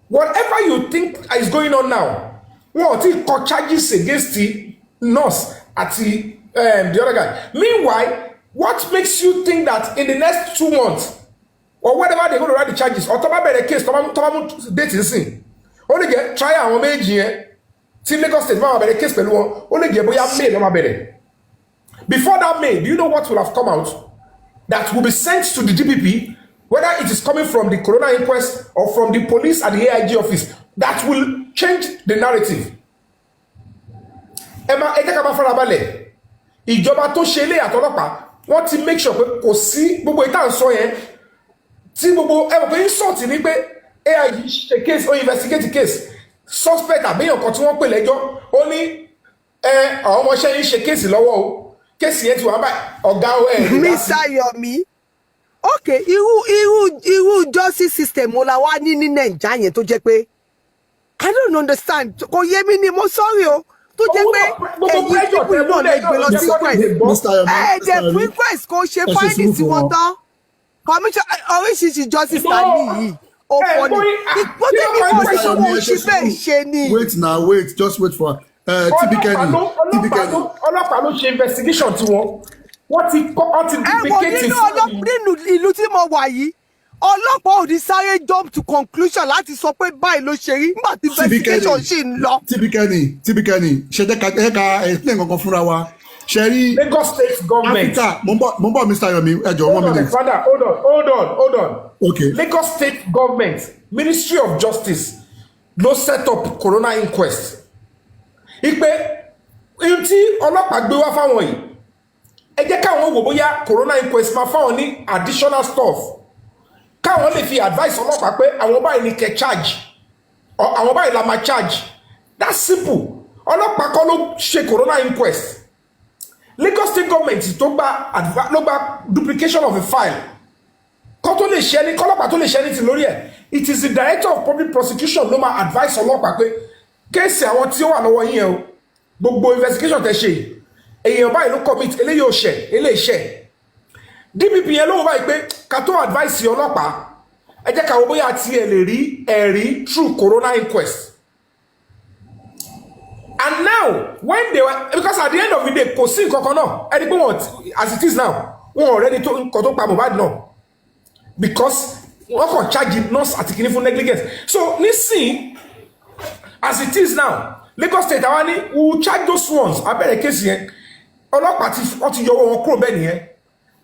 Whatever you think is going on now, what he call charges against the nurse at the other guy. Meanwhile, what makes you think that in the next 2 months or whatever they're going to write the charges, or the case, date is in, only get try our major here. Till Lagos State, the case, only get May. Before that May, do you know what will have come out? That will be sent to the DPP, whether it is coming from the corona inquest or from the police at the AIG office, that will change the narrative. Emma, Edekaba Farabale, ìjọba tó ṣe ilé àtọlọ́pàá, wọ́n ti make sure pé kò sí gbogbo ìtàn sọ yẹn, tí gbogbo ẹ̀wọ̀n pé insult ní pé AIG ṣe case or investigate the case, suspect àbẹ́yàn kan tí wọ́n pè lẹ́jọ́, ó ní àwọn ọmọọṣẹ́ yìí ṣe case lọ́wọ́ o. Mr. Yomi, okay, irú justice system wo la wá ní Naija yẹn tó jẹ́ pé I don't understand. Kò yé mi ni mo sorry o. Tó jẹ́ pé èyí people náà lè gbé lọ sí quest. The request kò ṣe finding tí wọ́n tán. Commission oríṣiríṣi justice ta ní yìí. Ó fọ́ ni. Ìpọ́n tí mi kò sí owó ṣí bẹ́ẹ̀ ṣe ni. Wait now, wait, just wait for ọlọ́pàá ló ṣe investigation tí wọ́n ti duplicate nínú ìlú tí mo wà yìí ọlọ́pàá ò ní sáré jump to conclusion láti sọ pé báyìí ló ṣe rí nígbà tí investigation ṣì ń lọ. tíbíkẹ́ni ṣe ẹ̀ka explain kankan fúnra wa ṣe rí Lagos State government. mo ń bọ̀ Mr. Yomi ẹjọ́ 1 minute. Father, hold on. Okay. Lagos State government Ministry of Justice ló set up corona inquest. Ipe ohun tí ọlọ́pàá gbé wá fáwọn yìí ẹ jẹ́ káwọn wò bóyá corona inquest máa fáwọn ní additional stuff káwọn lè fi advice ọlọ́pàá pé àwọn báyìí ní kẹ́ charge àwọn báyìí la máa charge. That's simple. Ọlọ́pàá kọ́ ló ṣe corona inquest. Lagos State government ló gba duplication of a file kọ́ tó lè ṣe ní kọ́lọ́pàá tó lè ṣe ní ti lórí ẹ̀. It is the director of public prosecution ló máa advice ọlọ́pàá pé kéèsì àwọn tí ó wà lọ́wọ́ yín o gbogbo investigation tẹ́ ṣe èèyàn báyìí ló commit eléyìí ò ṣẹ̀ eléyìí ṣẹ̀ DPP yẹn ló wọ báyìí pé ká tó advice ọlọ́pàá ẹ jẹ́ ká wo bóyá tí ẹ lè rí ẹ̀rí through corona inquest. And now when they were because at the end of the day kò sí nǹkan kan náà ẹni pé wọn as it is now wọn already tó nǹkan tó pa Mohbad náà because wọn kàn charge nurse àti kìíní fún negligence. So nísìnyí as it is now Lagos State àwọn ní we will charge those ones abẹ́rẹ́ kéèsì yẹn ọlọ́pàá ti yọwọ́ wọn kúrò bẹ́ẹ̀ nìyẹn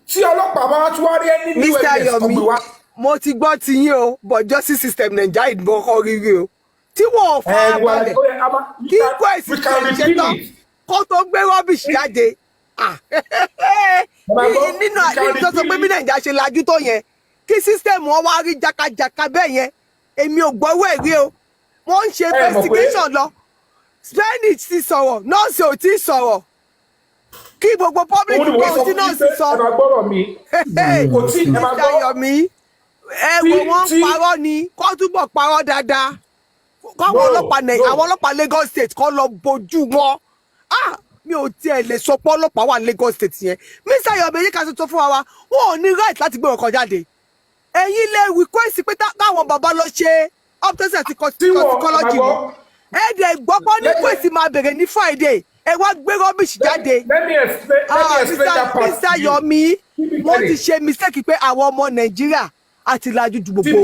tí ọlọ́pàá bá tún wá rí ẹni ní evidence ọgbẹ́ wa. mo ti gbọ́ ti yín o but justice system Naija ìdìbò ọkọ rírí o tí wọ́n fà á balẹ̀ kí kò èsì ṣe tán kó tó gbé rubbish jáde nínú tó sọ pé bí Naija ṣe lajú tó yẹn kí system wọn wá rí jákàjàkà bẹ́ẹ̀ yẹn èmi ò gbọ́wọ́ ẹ̀rí o wọ́n ń ṣe investigation lọ Spanish ti sọ̀rọ̀ nọ́ọ̀sì ò tí sọ̀rọ̀ kí gbogbo public gbọ́ tí nọ́ọ̀sì sọ Mr. Yomi ẹ̀wọ̀n wọn parọ́ ni kó túbọ̀ parọ́ dáadáa káwọn ọlọ́pàá Lagos State kọ́ lọ bójú wọn mi ò tiẹ̀ lè sọ pé ọlọ́pàá wà Lagos State yẹn Mr. Yomi yìí ká tó fún wa wọn ò ní right láti gbé ọkọ̀ jáde ẹ̀yin lè request pé káwọn bàbá lọ ṣe autopsy àti toxicology ni ẹ̀ẹ́dẹ̀ gbọ́pọ́ ní kwesì máa bẹ̀rẹ̀ ní Friday ẹ wá gbé rubbish jáde. Let me explain that part. Mr. Yomi wọ́n ti ṣe mistake pé àwọn ọmọ Nàìjíríà àti lajú ju gbogbo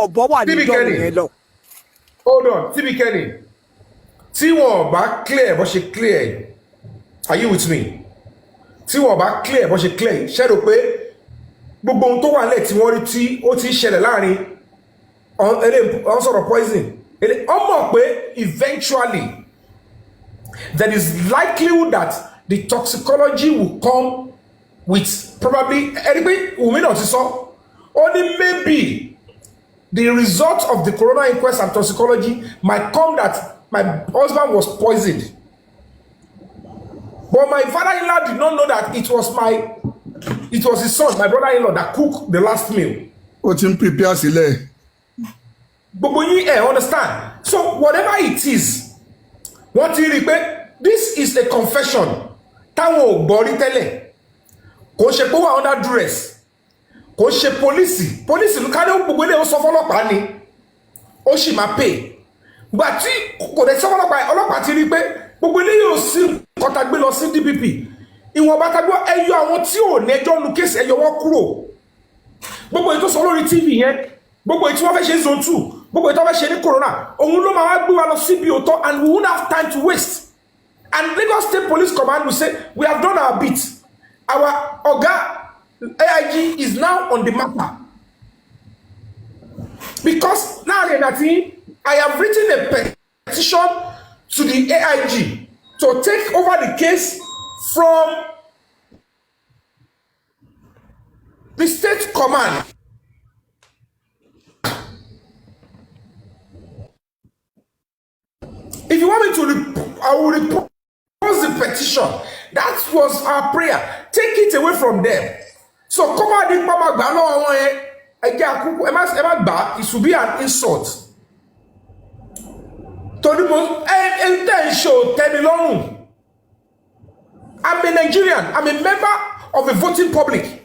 ọ̀bọ wà ní ìdánwò yẹn lọ. Hold on, TB Kenny. Tí wọ́n bá clear bó ṣe clear, are you with me? Tí wọ́n bá clear bó ṣe clear, ṣé rò pé gbogbo ohun tó wà lẹ̀ tí wọ́n rí tí ó ti ṣẹlẹ̀ láàrin ọ̀n sọ̀rọ̀ poison. Ọmọ pé eventually there is likelihood that the toxicology will come with probably ẹni pé Wùmí náà ti sọ only maybe the result of the coroner inquest and toxicology might come that my husband was poisoned, but my father-in-law did not know that it was his son, my brother-in-law, that cooked the last meal. Ó ti ń prepare sílẹ̀. Gbogbo yín understand. So whatever it is, wọ́n ti rí pé this is a confession táwọn ò gbọ́ rí tẹ́lẹ̀. Kò ṣe pé wà under duress. Kò ṣe police ká ní gbogbo ilé ó sọ fọ́lọ́pàá ni. Ó sì máa pay. Gbà tí kò dẹ̀ sọ ọlọ́pàá ti rí pé gbogbo ilé yóò sí kọta gbé lọ sí DPP. Ìwọ̀nba tagbọ́ ẹyọ àwọn tí ò nẹjọ́ nu kéèsì ẹyọ wọn kúrò. Gbogbo ètò sọ lórí TV yẹn, gbogbo ètò wọn fẹ́ ṣe zone 2, gbogbo ètò wọn fẹ́ ṣe ní corona, òun ló máa wá gbé wa lọ síbi òótọ́, and we won't have time to waste. And Lagos State Police Command will say, we have done our bit. Our Oga AIG is now on the matter. Because now I have written a petition to the AIG to take over the case from the state command. If you want me to, I will repose the petition. That was our prayer. Take it away from them. So come on, it should be an insult. I'm a Nigerian. I'm a member of a voting public.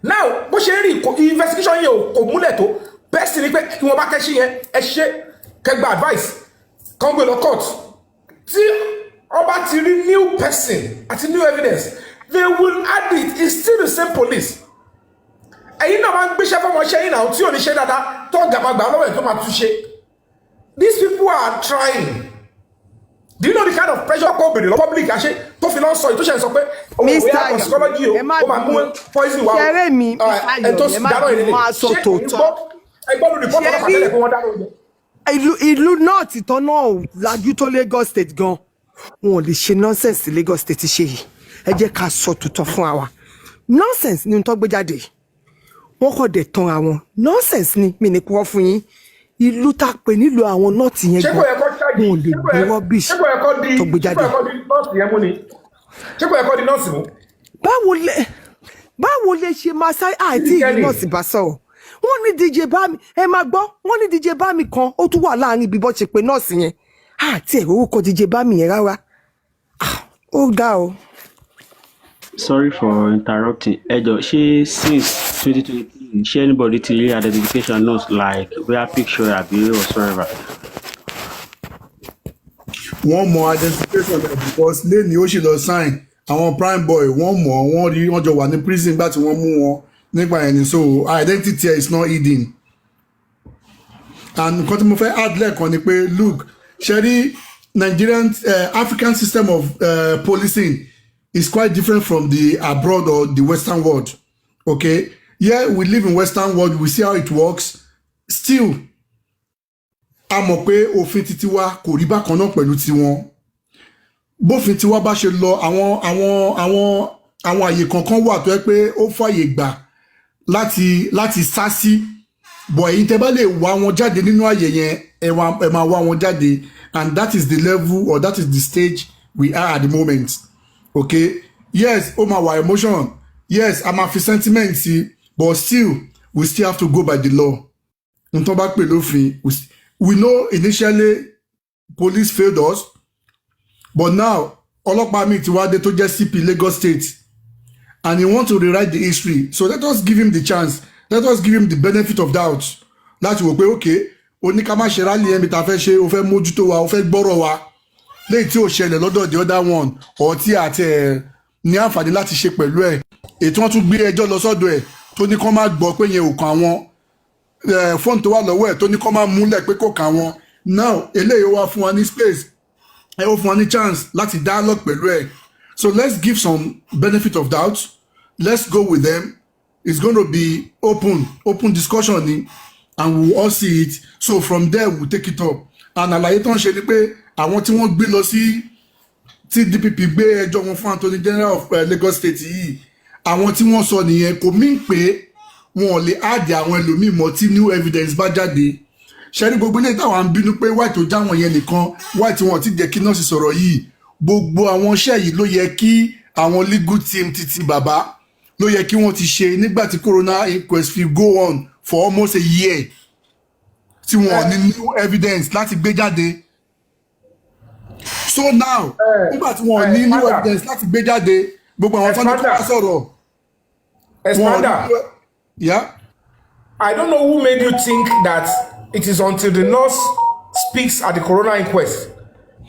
Now, bó ṣe rí investigation yẹn kò múlẹ̀ tó, best ni pé kí wọ́n bá kẹ́ṣí yẹn ẹ ṣe kẹgbà advice kan gbé lọ court. Tí ọba ti rí new person àti new evidence, they will add it. It's still the same police. Ẹ̀yin náà máa ń gbéṣẹ́ fọmọ ṣẹ́ yín náà tí ò ní ṣe dáadáa tó gàmàgbà lọ́wọ́ ẹ̀ tó máa tún ṣe. These people are trying. Do you know the kind of pressure kò bèrè lọ public àṣẹ tó fi lọ sọ ìtúnṣe sọ pé Mr. Yomi ẹ má bínú ṣeré mi Mr. Yomi ẹ má bínú máa sọ tòótọ́ ìlú náà ti tán náà lajú tó Lagos State gan wọn ò lè ṣe nonsense tí Lagos State ṣe yìí ẹ jẹ́ ká sọ tòótọ́ fún wa nonsense ni tó gbé jáde wọn kò dé tán àwọn nonsense ni mi ní kúrò fún yín ìlú tá pè nílùú àwọn nọ́ọ̀tì yẹn gan wọn ò lè gbé rubbish tó gbé jáde. báwo lè ṣe máa sáré àti ìlú nọ́ọ̀sì bá sọ̀rọ̀ wọ́n ní DJ Bami ẹ máa gbọ́ wọ́n ní DJ Bami kan ó tún wà láàrin ibi bọ́ ṣe pé nọ́ọ̀sì yẹn àti ẹ̀rọ orúkọ DJ Bami yẹn rárá ó ga o. Sorry for interrupting. Ejo, she since 2023, she anybody to really identification knows like we are picture abi whatsoever. One more identification because lẹ́ni ó ṣe lọ sign àwọn prime boy wọ́n mọ̀ wọ́n rí wọ́n jọ wà ní prison nígbà tí wọ́n mú wọn nígbà yẹn ni so identity is not hidden. And nǹkan tí mo fẹ́ add lẹ́ẹ̀kan ni pé look ṣe rí Nigerian African system of policing is quite different from the abroad or the Western world. Okay, yeah, we live in Western world. We see how it works. Still, a mọ̀ pé òfin titi wa kò rí bákan náà pẹ̀lú tiwọn. Bófin tiwa bá ṣe lọ àwọn àyè kankan wà tó yẹ pé ó fàyè gbà láti sá sí. But ẹ̀yin tẹ́ bá lè wá wọn jáde nínú àyè yẹn ẹ máa wá wọn jáde, and that is the level or that is the stage we are at the moment. Okay, yes, my emotion, yes, I'm a sentiment, but still, we still have to go by the law. We know initially police failed us, but now Olokpa mi ti wá dé tó jẹ́ CP Lagos State, and he wants to rewrite the history. So let us give him the chance. let us give him the benefit of doubt láti wò pé okay oníká má ṣe rálì ẹ̀mí ta fẹ́ ṣe o fẹ́ mójútó wa o fẹ́ gbọ́rọ̀ wa léyìí tí ò ṣẹlẹ̀ lọ́dọ̀ the other one ọ̀ tí àti ẹ̀ ní àǹfààní láti ṣe pẹ̀lú ẹ̀ ètò wọn tún gbé ẹjọ́ lọ sọ́dọ̀ ẹ̀ tó ní kán má gbọ́ pé yẹn ò kàn àwọn fóònù tó wà lọ́wọ́ ẹ̀ tó ní kán má múlẹ̀ pé kò kàn àwọn now eléyìí wá fún wa ní space ẹ ó fún wa ní chance láti dialogue pẹ̀lú ẹ̀ so let's give some benefit of doubt let's go with them it's going to be open discussion ni and we will all see it so from there we will take it up and àlàyé tó ń ṣe ni pé àwọn tí wọ́n gbé lọ sí tí DPP gbé ẹjọ́ wọn fún Attorney General of Lagos State yìí àwọn tí wọ́n sọ nìyẹn kò mí pé wọn ò lè áàdì àwọn ẹlòmíì mọ́ tí new evidence bá jáde ṣẹ́rí gbogbo ilé táwọn ń bínú pé wáì tó já wọn yẹn nìkan wáì tí wọn ti jẹ́ kí nọ́ọ̀sì sọ̀rọ̀ yìí gbogbo àwọn iṣẹ́ yìí ló yẹ kí àwọn legal team títí bàbá ló yẹ kí wọ́n ti ṣe nígbà tí coroner inquest fi go on for almost a year tí wọn ò ní new evidence láti gbé jáde so now nígbà tí wọn ò ní new evidence láti gbé jáde gbogbo àwọn tó ní kí wọ́n sọ̀rọ̀ yeah. I don't know who made you think that it is until the nurse speaks at the coroner inquest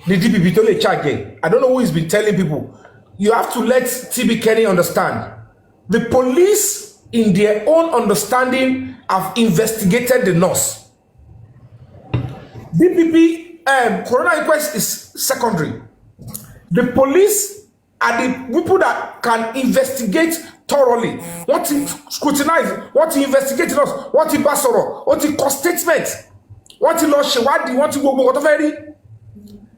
the DPP to lè charge again. I don't know who has been telling people. You have to let TB Kenny understand. The police, in their own understanding, have investigated the nurse. DPP coroner inquest is secondary. The police are the people that can investigate thoroughly. What to scrutinize, what to investigate us, what to pass on, what to cause statement, what to launch, what to go, whatever.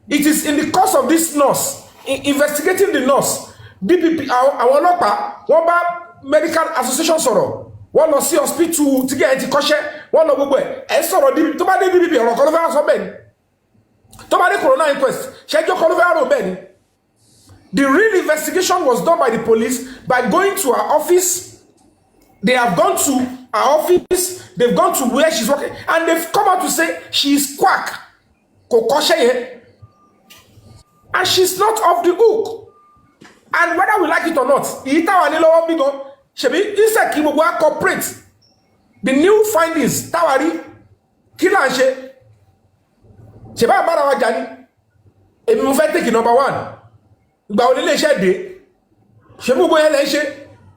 It is in the course of this nurse investigating the nurse. DPP, àwọn ọlọ́pàá, wọ́n bá medical association sọ̀rọ̀, wọ́n lọ sí hospital tí gẹ̀ ẹ́ ti kọ́ṣẹ́, wọ́n lọ gbogbo ẹ̀ sọ̀rọ̀ DPP tó bá dé DPP ọ̀rọ̀ kan ló fẹ́ sọ bẹ́ẹ̀ ni. Tó bá dé coroner inquest, ṣẹ́jọ́ kan ló fẹ́ rò bẹ́ẹ̀ ni. The real investigation was done by the police by going to her office. They have gone to her office, they've gone to where she's working, and they've come out to say she is quack. And she's not off the hook. And whether we like it or not, cooperate. The new findings, Tawari, Kilanche, Sheba Barawajani, and we take number one. Ìgbà wo lè ṣe dé ṣe gbogbo yẹn lè ṣe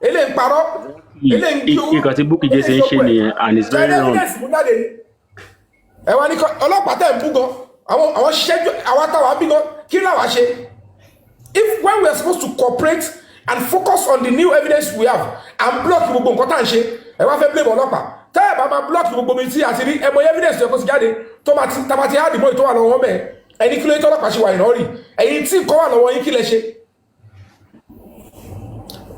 ele ń parọ́ ele ń jó ìkà tí Bukky jẹ́ ṣe ń ṣe nìyẹn and it's very wrong. ẹ wá ní ọlọ́pàá tẹ̀ ń bú gan àwọn ṣiṣẹ́ àwọn táwa bí gan kí làwa ṣe if when we are supposed to cooperate and focus on the new evidence we have and block gbogbo nǹkan tá à ń ṣe ẹ wá fẹ́ blame ọlọ́pàá tẹ́ ẹ bá máa block gbogbo mi tí àti rí ẹmọ evidence tó kó sí jáde tó máa ti hard mọ́ ìtọ́wà lọ́wọ́ mẹ́ẹ̀. Ẹni kí ló tó lọ́pàá ṣe wà ìnáwó rí ẹ̀yin tí kọ́ wà lọ́wọ́ yín kí lẹ ṣe.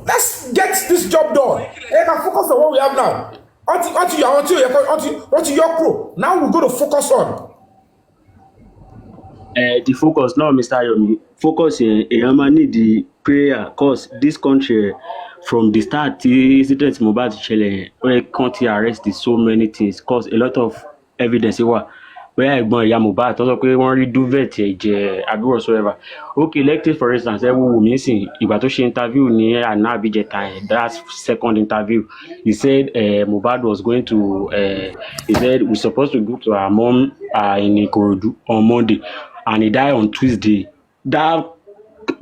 Let's get this job done. Ẹ ká focus on what we have now. Wọ́n ti yọ kúrò. Now we go to focus on. The focus now, Mr. Yomi, focus èèyàn máa need the prayer cause this country from the start tí incident Mohbad ṣẹlẹ̀ ó yẹ kán ti arrest so many things cause a lot of evidence wà. Bóyá ẹ̀gbọ́n ìyá Mohbad tó sọ pé wọ́n rí duvet ẹ̀jẹ̀ àbí whatsoever. Okay, let's take for instance ẹ wo Wùmí sìn ìgbà tó ṣe interview ní àná àbíjẹta that second interview he said Mohbad was going to he said we supposed to go to our mom in Ikorodu on Monday and he died on Tuesday. That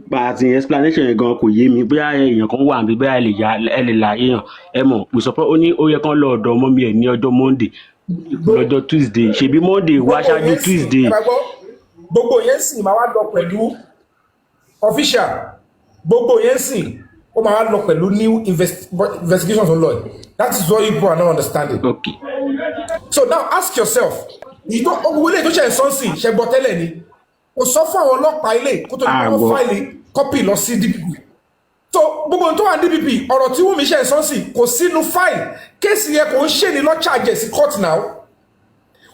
but the explanation yẹn gan kò yé mi bóyá èèyàn kan wà níbi bóyá ẹ lè là èèyàn ẹ mọ̀ we suppose ó ní ó yẹ kán lọ ọ̀dọ̀ ọmọ mi ẹ̀ ní ọjọ́ Monday lọ́jọ́ Tuesday ṣebí Monday wá ṣáájú Tuesday. Gbogbo yẹn sì máa wá lọ pẹ̀lú official gbogbo yẹn sì ó máa wá lọ pẹ̀lú new investigations on law. That is what people are not understanding. Okay. So now ask yourself owó ilé tó ṣe ìsọ́nsìn ṣe gbọ́ tẹ́lẹ̀ ni kò sọ fún àwọn ọlọ́pàá ilé kó tó ní wọ́n fáìlì kọ́pì lọ sí DPP. So gbogbo tó wà ní DPP ọ̀rọ̀ tí Wùmí ṣe ìsọ́nsìn kò sínú fáìlì kéèsì yẹn kò ń ṣe ní lọ́ charge sí court now.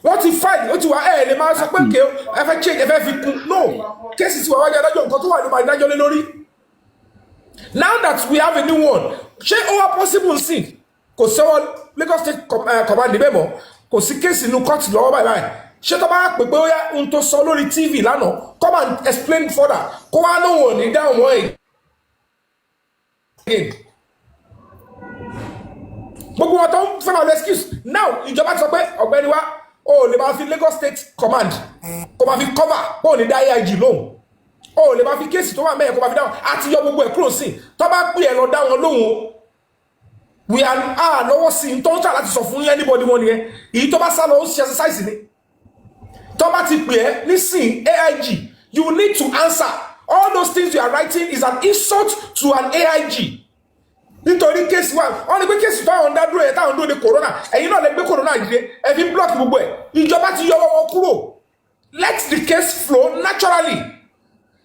Wọ́n ti fáìlì ó ti wá lè máa sọ pé kí ẹ fẹ́ change ẹ fẹ́ fi kún no kéèsì tí wà wájú adájọ́ nǹkan tó wà ní máa dájọ́ lé lórí. Now that we have a new one ṣé ó wá possible sí kò sẹ́wọ́n Lagos State command níbẹ̀ mọ́ kò sí kéèsì inú court lọ́wọ́ báyìí ṣé tó bá pè pé ó yá ohun tó sọ lórí TV lánàá come and explain further kó wá lóhùn ní dáhùn wọ́n again. gbogbo wọn tó ń fẹ́ máa lọ excuse now ìjọba ti sọ pé ọ̀gbẹ́ni wa o lè máa fi Lagos State Command kó máa fi cover kó o ní dá AIG lóhùn o lè máa fi kéèsì tó wà mẹ́yẹ̀ kó máa fi dáhùn àti yọ gbogbo ẹ̀ kúrò sí tó bá pè ẹ́ lọ dá wọn lóhùn we are lọ́wọ́ sí i tó ń tà láti sọ fún anybody wọn nìyẹn èyí tó bá sá lọ ó ṣe exercise ni tó bá ti pè ẹ́ nísìn AIG you need to answer all those things you are writing is an insult to an AIG nítorí kéèsì wa wọ́n ní pé kéèsì táwọn dá dúró yẹn táwọn dúró de corona ẹ̀yin náà lè gbé corona yìí ẹ fi block gbogbo ẹ̀ ìjọba ti yọ wọn kúrò let the case flow naturally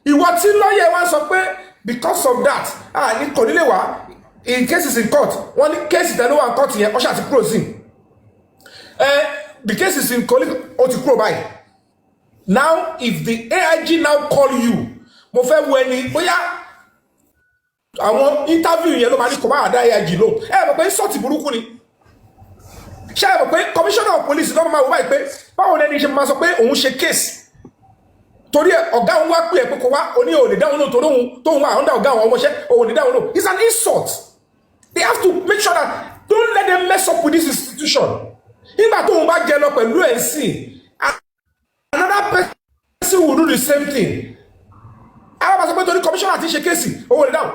ìwọ tí lọ́yẹ̀ wa sọ pé because of that ní kò nílé wa in cases in court wọ́n ní kéèsì tẹ̀lé wa in court yẹn ọ̀ṣà ti kúrò sí the cases in colleague ó ti kúrò báyìí now if the AIG now call you mo fẹ́ wo ẹni bóyá àwọn interview yẹn ló máa ní kò máa dá AIG lò mọ̀ pé sọ́ọ̀tì burúkú ni ṣé mọ̀ pé commissioner of police lọ́mọ máa wò báyìí pé báwo ni ẹni ṣe máa sọ pé òun ṣe case torí ọ̀gá òun wá pè é pé kò wá oní òní dáhùn náà torí òun tóun wà under ọ̀gá àwọn ọmọọṣẹ́ òní dáhùn náà it's an insult they have to make sure that don't let them mess up with this institution nígbà tóun bá jẹ lọ pẹ̀lú ẹ̀ sí another person will do the same thing àwọn àṣọ pé torí commissioner àti ṣe kéèsì owó rẹ̀ dáhùn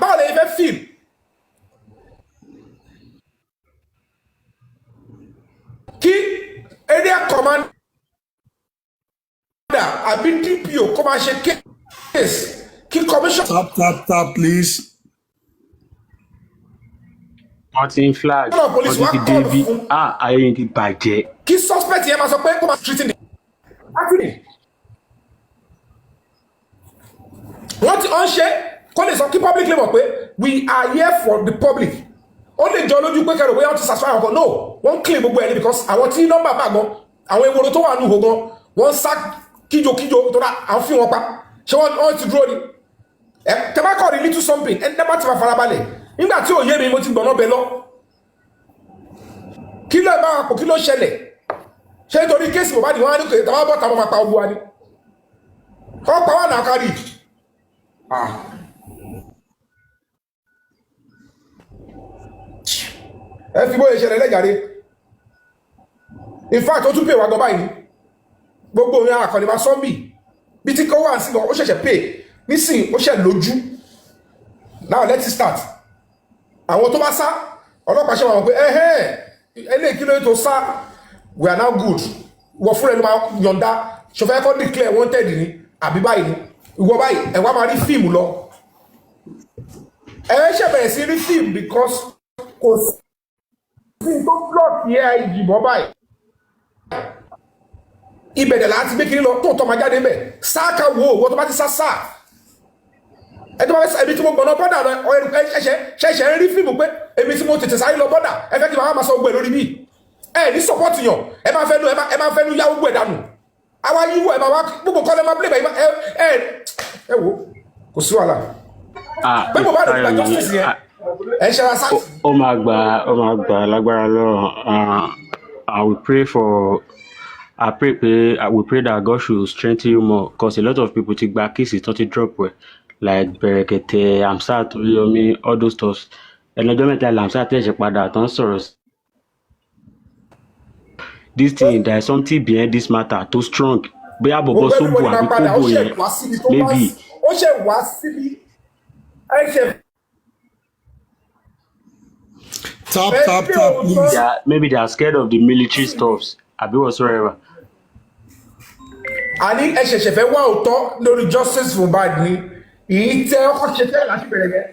báwo lè fẹ́ fíìl kí area commander àbí DPO kó máa ṣe kéèsì kí commissioner. Tap please. wọ́n ti ń flag wọ́n ti dé bí ayé ti bàjẹ́. kí suspect yẹn máa sọ pé kó máa treating the wọ́n ti ṣe kó lè sọ kí public lè mọ̀ pé we are here for the public ó lè jọ lójú pé kẹrò bóyá wọ́n ti satisfy ọkọ̀ no wọ́n clean gbogbo ẹni because àwọn tí nọ́mbà bá gan àwọn ewúro tó wà ní ìhò gan wọ́n sá kíjokíjo tó dá àwọn fi wọn pa ṣé wọ́n ti dúró ni tẹ́bá kọ́ rí little something ẹni tẹ́bá ti máa farabalẹ̀ nígbà tí òye mi mo ti gbọ̀nà bẹ lọ kí ló bá wà pò kí ló ṣẹlẹ̀ ṣé nítorí kéèsì Mohbad wọn á ní kò tàbá bọ́ tàbá máa pa ogun wa ni kọ́ pa wà náà kárí ẹ fi bóyá ìṣẹ̀lẹ̀ lẹ́jàre in fact ó tún pè wá gan báyìí gbogbo òun àkànní máa sọ́mbì bí tí kò wà sí gan ó ṣẹ̀ṣẹ̀ pè nísìn ó ṣẹ̀ lójú now let's start àwọn tó bá sá ọlọ́pàá ṣe wọn pé eléyìí kí ló tó sá we are now good wọ fúnra ẹni máa yọ̀ǹda ṣọfẹ́ kọ́ declare wanted ni àbí báyìí ni ìwọ báyìí ẹ wá máa rí fíìmù lọ ẹ ṣe bẹ̀rẹ̀ sí rí fíìmù because kò sí tó block yẹ ìjìbọn báyìí ibẹ̀dẹ̀ láti gbé kiri lọ tó tọ́ máa jáde mẹ́ sáàkà wo owó tó bá ti sá ẹ tó bá fẹ́ ẹbí tí mo gbọ̀nà bọ́dà ṣẹ̀ṣẹ̀ ń rí fíìmù pé èmi tí mo tètè sáré lọ bọ́dà ẹ fẹ́ kí màá máa sọ gbogbo ẹ̀ lórí bí ẹ ní support yàn ẹ máa fẹ́ nu yá gbogbo ẹ̀ dànù àwa yíwọ ẹ máa wá gbogbo kọ́lẹ́ máa blé bẹ́ẹ̀ ẹ wo kò sí wàhálà pé mo bá lè gba justice yẹn ẹ ṣe ara sáà. ó máa gbà lágbára lọ́rùn we pray that God should strengthen you more because a lot of people ti gba cases tó ti drop well like Bẹ̀rẹ̀kẹ̀tẹ̀ Amsat Yomi all those stuff ẹnìjọ́ mẹ́ta Amsat tẹ̀ ṣe padà tán sọ̀rọ̀ this thing there is something behind this matter too strong bóyá bọ̀bọ̀ sóbù àbí kóbò yẹn maybe. ó ṣe wá síbi ẹ ṣe. Tap please. Maybe they are scared of the military stuffs àbí whatsoever. àní ẹ ṣẹ̀ṣẹ̀ fẹ́ wá òótọ́ lórí justice Mohbad ni èyí tẹ́ ọkọ̀ ṣe tẹ́ láti bẹ̀rẹ̀ yẹn.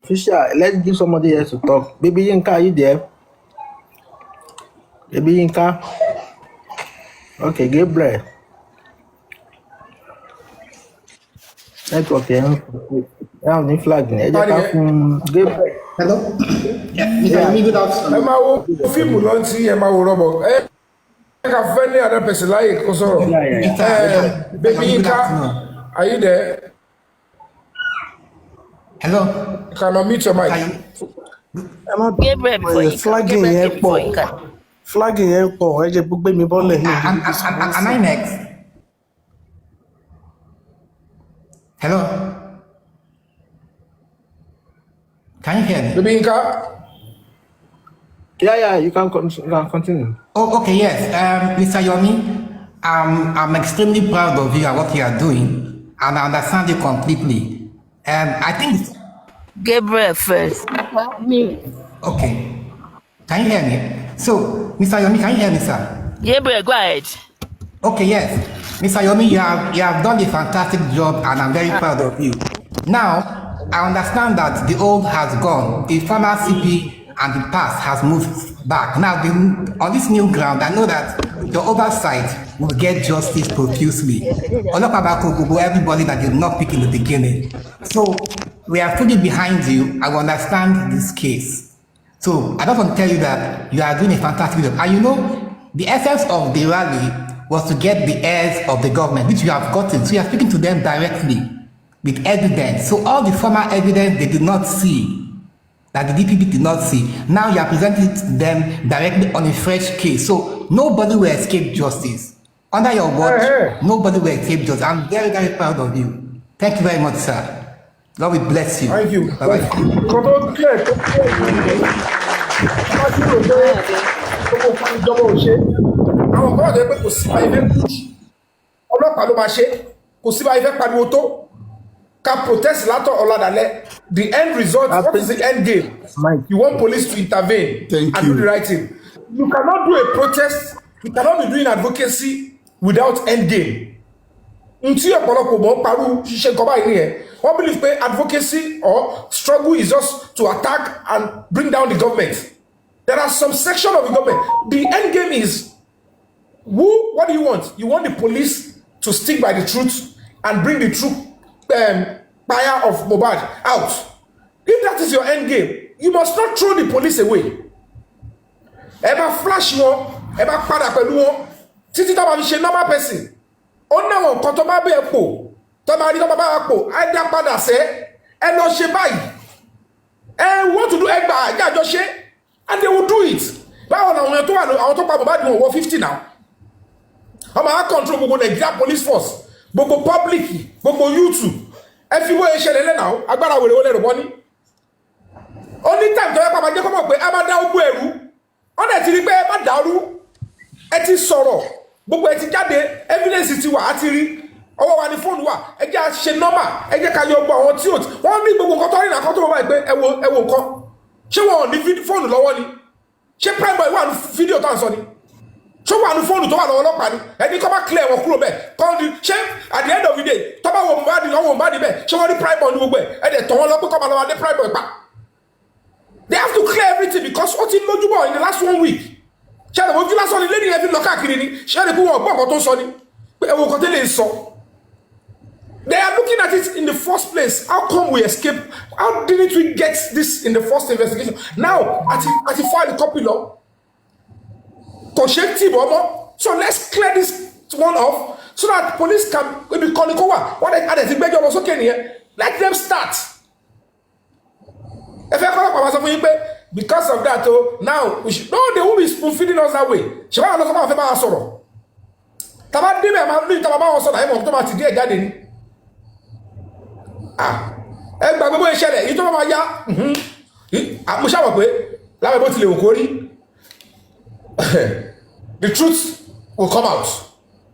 Fisher, let's give somebody else to talk. Baby Yinka, are you there? Baby Yinka. Okay, Gabriel. Network yẹn ń ní flag ni. Ẹ jẹ́ ká fún Gabriel. Hello? Yeah, good afternoon. ẹ máa wo fíìmù lọ tí ẹ máa wo rọ́bọ̀ ẹ ká fẹ́ ní other person láyè kó sọ̀rọ̀. Baby Yinka, are you there? Hello? Can I mute your mic? Flagging yẹn pọ̀. Flagging yẹn pọ̀. Ẹ jẹ́ gbogbo mi bọ́lẹ̀ ní. Am I next? Hello? Can you hear me? Baby Inka? Yeah, you can continue. Oh, okay, yes. Mr. Yomi, I'm extremely proud of you and what you are doing, and I understand you completely. And I think... Gabriel first. Me. Okay. Can you hear me? So, Mr. Yomi, can you hear me, sir? Gabriel, go ahead. Okay, yes. Mr. Yomi, you have done a fantastic job, and I'm very proud of you. Now, I understand that the old has gone. The former CP and the past has moved back. Now, on this new ground, I know that the oversight will get justice profusely. Everybody that did not pick in the beginning. So, we are fully behind you. I understand this case. So, I just want to tell you that you are doing a fantastic job. And you know, the essence of the rally was to get the heirs of the government, which you have gotten. So, you are speaking to them directly with evidence. So, all the former evidence they did not see, that the DPP did not see. Now you are presenting it to them directly on a fresh case. So nobody will escape justice. Under your watch, nobody will escape justice. I'm very, very proud of you. Thank you very much, sir. God will bless you. Thank you. Bye-bye. Àwọn kan wà pé kò sí báyìí fẹ́ push ọlọ́pàá ló máa ṣe kò sí báyìí fẹ́ pariwo tó ká protest látọ̀ ọ̀làdàlẹ̀ the end result what is the end game you want police to intervene and do the right thing. You cannot do a protest, you cannot be doing advocacy without end game. Until ọ̀pọ̀lọpọ̀ mọ̀ paru ṣiṣẹ́ nǹkan báyìí nìyẹn wọ́n believe pé advocacy or struggle is just to attack and bring down the government. There are some section of the government. The end game is what do you want? You want the police to stick by the truth and bring the truth fire of Mohbad out. If that is your end game, you must not throw the police away. Ever flash wọn, ever padà pẹ̀lú wọn, títí tá bá fi ṣe normal person. Ó ná wọn nǹkan tó bá bẹ́ẹ̀ pò, tó bá rí tó bá bá pò, á dá padà sẹ́, ẹ lọ ṣe báyìí. Want to do ẹgbà àjọ ṣe, and they will do it. Báwo ni àwọn tó wà àwọn tó pa Mohbad wọn wọ 50 now? Ọmọ á control gbogbo Nigeria police force, gbogbo public, gbogbo YouTube. Ẹ fi wọ́n ṣẹlẹ̀ lẹ́nà agbára wèrè wọlé rọ̀bọ́ ní. Only time tó yẹ pàpà jẹ́ kọ́mọ̀ pé a máa dá ogbó ẹ̀rú. Wọ́n dẹ̀ ti rí pé ẹ má dàrú. Ẹ ti sọ̀rọ̀. Gbogbo ẹ ti jáde. Evidence ti wà á ti rí. Ọwọ́ wa ni fóònù wà. Ẹ jẹ́ ṣe nọ́mà. Ẹ jẹ́ ká yọ gbọ́ àwọn tí ò tí. Wọ́n ní gbogbo nǹkan tó rí nàkọ́ tó wọ́n báyìí pé ẹ wo nǹkan. Ṣé wọn ò ní fóònù lọ́wọ́ ni? Ṣé prime boy wà ní fídíò tó à ń sọ ni? Ṣé wà ní fóònù tó wà lọ́wọ́ ọlọ́pàá ni? Ẹni kọ́ bá clear wọn kúrò bẹ́ẹ̀. Ṣé at the end of the day tó bá wọ Mohbad lọ́wọ́ Mohbad bẹ́ẹ̀ ṣé wọ́n ní prime boy ní gbogbo ẹ̀ ẹ̀ dẹ̀ tọ́ wọn lọ pé kọ́ máa lọ́wọ́ dé prime boy pa. They have to clear everything because ó ti lójúbọ̀ in the last 1 week. Ṣé àdàbò ojú lásán ni lẹ́yìn ẹ̀fín lọ káàkiri ni? Ṣé àdàbò wọn gbọ́ ọ̀kan tó ń sọ ni? Pé ẹ̀wọ̀n kan tẹ́lẹ̀ ń sọ. They are looking at it in the first place. How come we escape? How didn't we get this in the first investigation? Now, at the file copy law, so let's clear this one off so that police can maybe call it over. What are they think was okay here? Let them start. Because of that, now we should, no, they won't be spoon feeding us that way. She want to know about sorrow. Taba debe ma lu taba ba so na e mo to ma ti die jáde ni. Ẹ gba gbogbo ìṣẹ̀lẹ̀ yi to ma ya. Mo sha wo pé lábẹ́ bó ti lè ko rí. The truth will come out.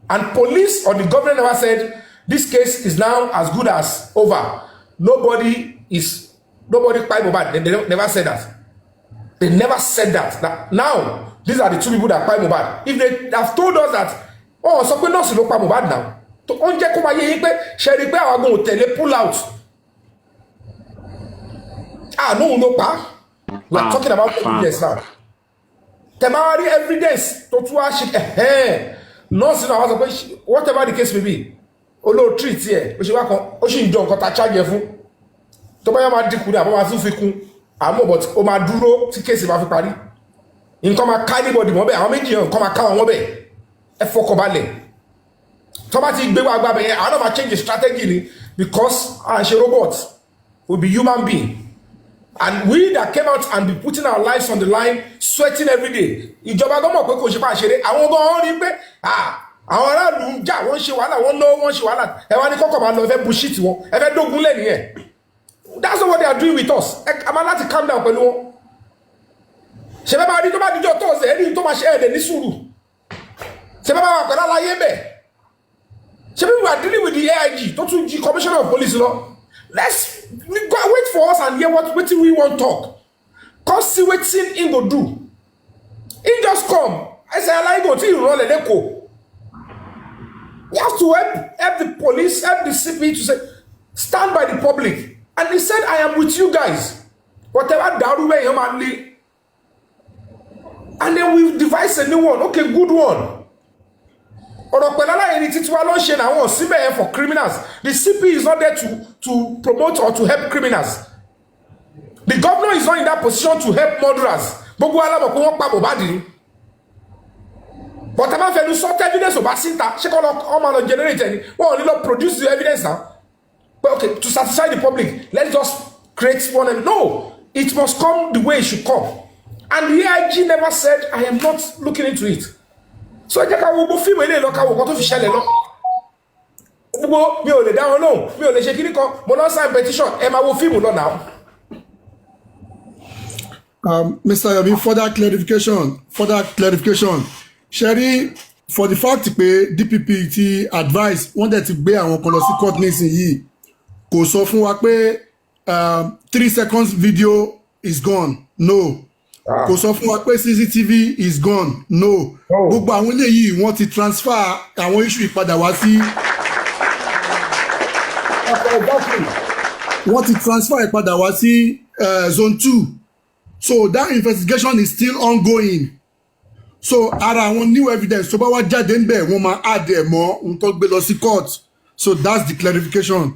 And police or the government never said this case is now as good as over. Nobody kpai Mohbad. They never said that. They never said that. Now, these are the two people that kpai Mohbad. If they have told us that, so pé nọ́ọ̀sì ló pa Mohbad now. Ó ń jẹ́ kó máa yé yín pé ṣe rí pé àwọn agbóhùn ò tẹ̀lé pull out. No, no, pa. We are talking about evidence now. Temporary evidence to nọ́ọ̀sì náà wá sọ pé whatever the case may be, olóò treat here, ó ṣe wá kan, ó ṣì ń jọ nǹkan ta charge fún. Tó bá yá máa dínkù ní àbọ̀ máa tún fi kún. Àmọ́ but ó máa dúró tí case máa fi parí. Nǹkan máa ká anybody mọ́ bẹ́ẹ̀, àwọn méjì yẹn nǹkan máa ká wọn bẹ́ẹ̀. Ẹ fọkàn balẹ̀. Tó bá ti gbé wa gbá bẹ́ẹ̀, àwọn náà máa change the strategy ni because à ń ṣe robot, we be human being. And we that came out and be putting our lives on the line, sweating every day. Ìjọba gan mọ̀ pé kò ṣe bá ṣeré. Àwọn gan rí pé àwọn aráàlú ń jà, wọ́n ṣe wàhálà, wọ́n lọ́wọ́, wọ́n ṣe wàhálà. Ẹ wá ní kọ́kọ́ máa lọ, ẹ fẹ́ bullshit wọn, ẹ fẹ́ dógun lẹ́nu yẹn. That's not what they are doing with us. I'm allowed to calm down, pẹ̀lú. Ṣé bá máa rí tó bá dijọ́ Thursday, ẹni tó máa ṣe ẹ̀dẹ̀ ní sùúrù. Ṣé bá máa pẹ̀lú aláyé bẹ̀. Ṣé bí we are dealing with the AIG, tó tún jí commissioner of police lọ. Let's go wait for us and hear what we want talk. Cause see wetin he go do. He just come. I say aláyé go till you run lẹ́kọ̀ọ́. You have to help the police, help the CP to say, stand by the public. And he said, I am with you guys. Whatever Daruwe Yomani. And then we devise a new one. Okay, good one. For criminals. The CP is not there to promote or to help criminals. The governor is not in that position to help murderers. But I'm going to sort evidence of Basinta. She can't generate any. Well, only produce the evidence now. But okay, to satisfy the public, let's just create one. No, it must come the way it should come. And the AIG never said, I am not looking into it. So I think I will go film any local what official law. Me only down no, me only shaking it. But not sign petition. Emma will film now. Mr. Yomi, further clarification. Sherry, for the fact pé DPP ti advice wanted to gbé àwọn kan lọ sí court nísìnyí kò sọ fún wa pé 3 seconds video is gone no kò sọ fún wa pé CCTV is gone no gbogbo àwọn eléyìí wọ́n ti transfer àwọn issue ìpadà wá sí zone 2 so that investigation is still ongoing. So ara àwọn new evidence tó bá wá jáde ńbẹ̀ wọ́n máa add ẹ̀ mọ́ ohun tó gbé lọ sí court so that's the clarification.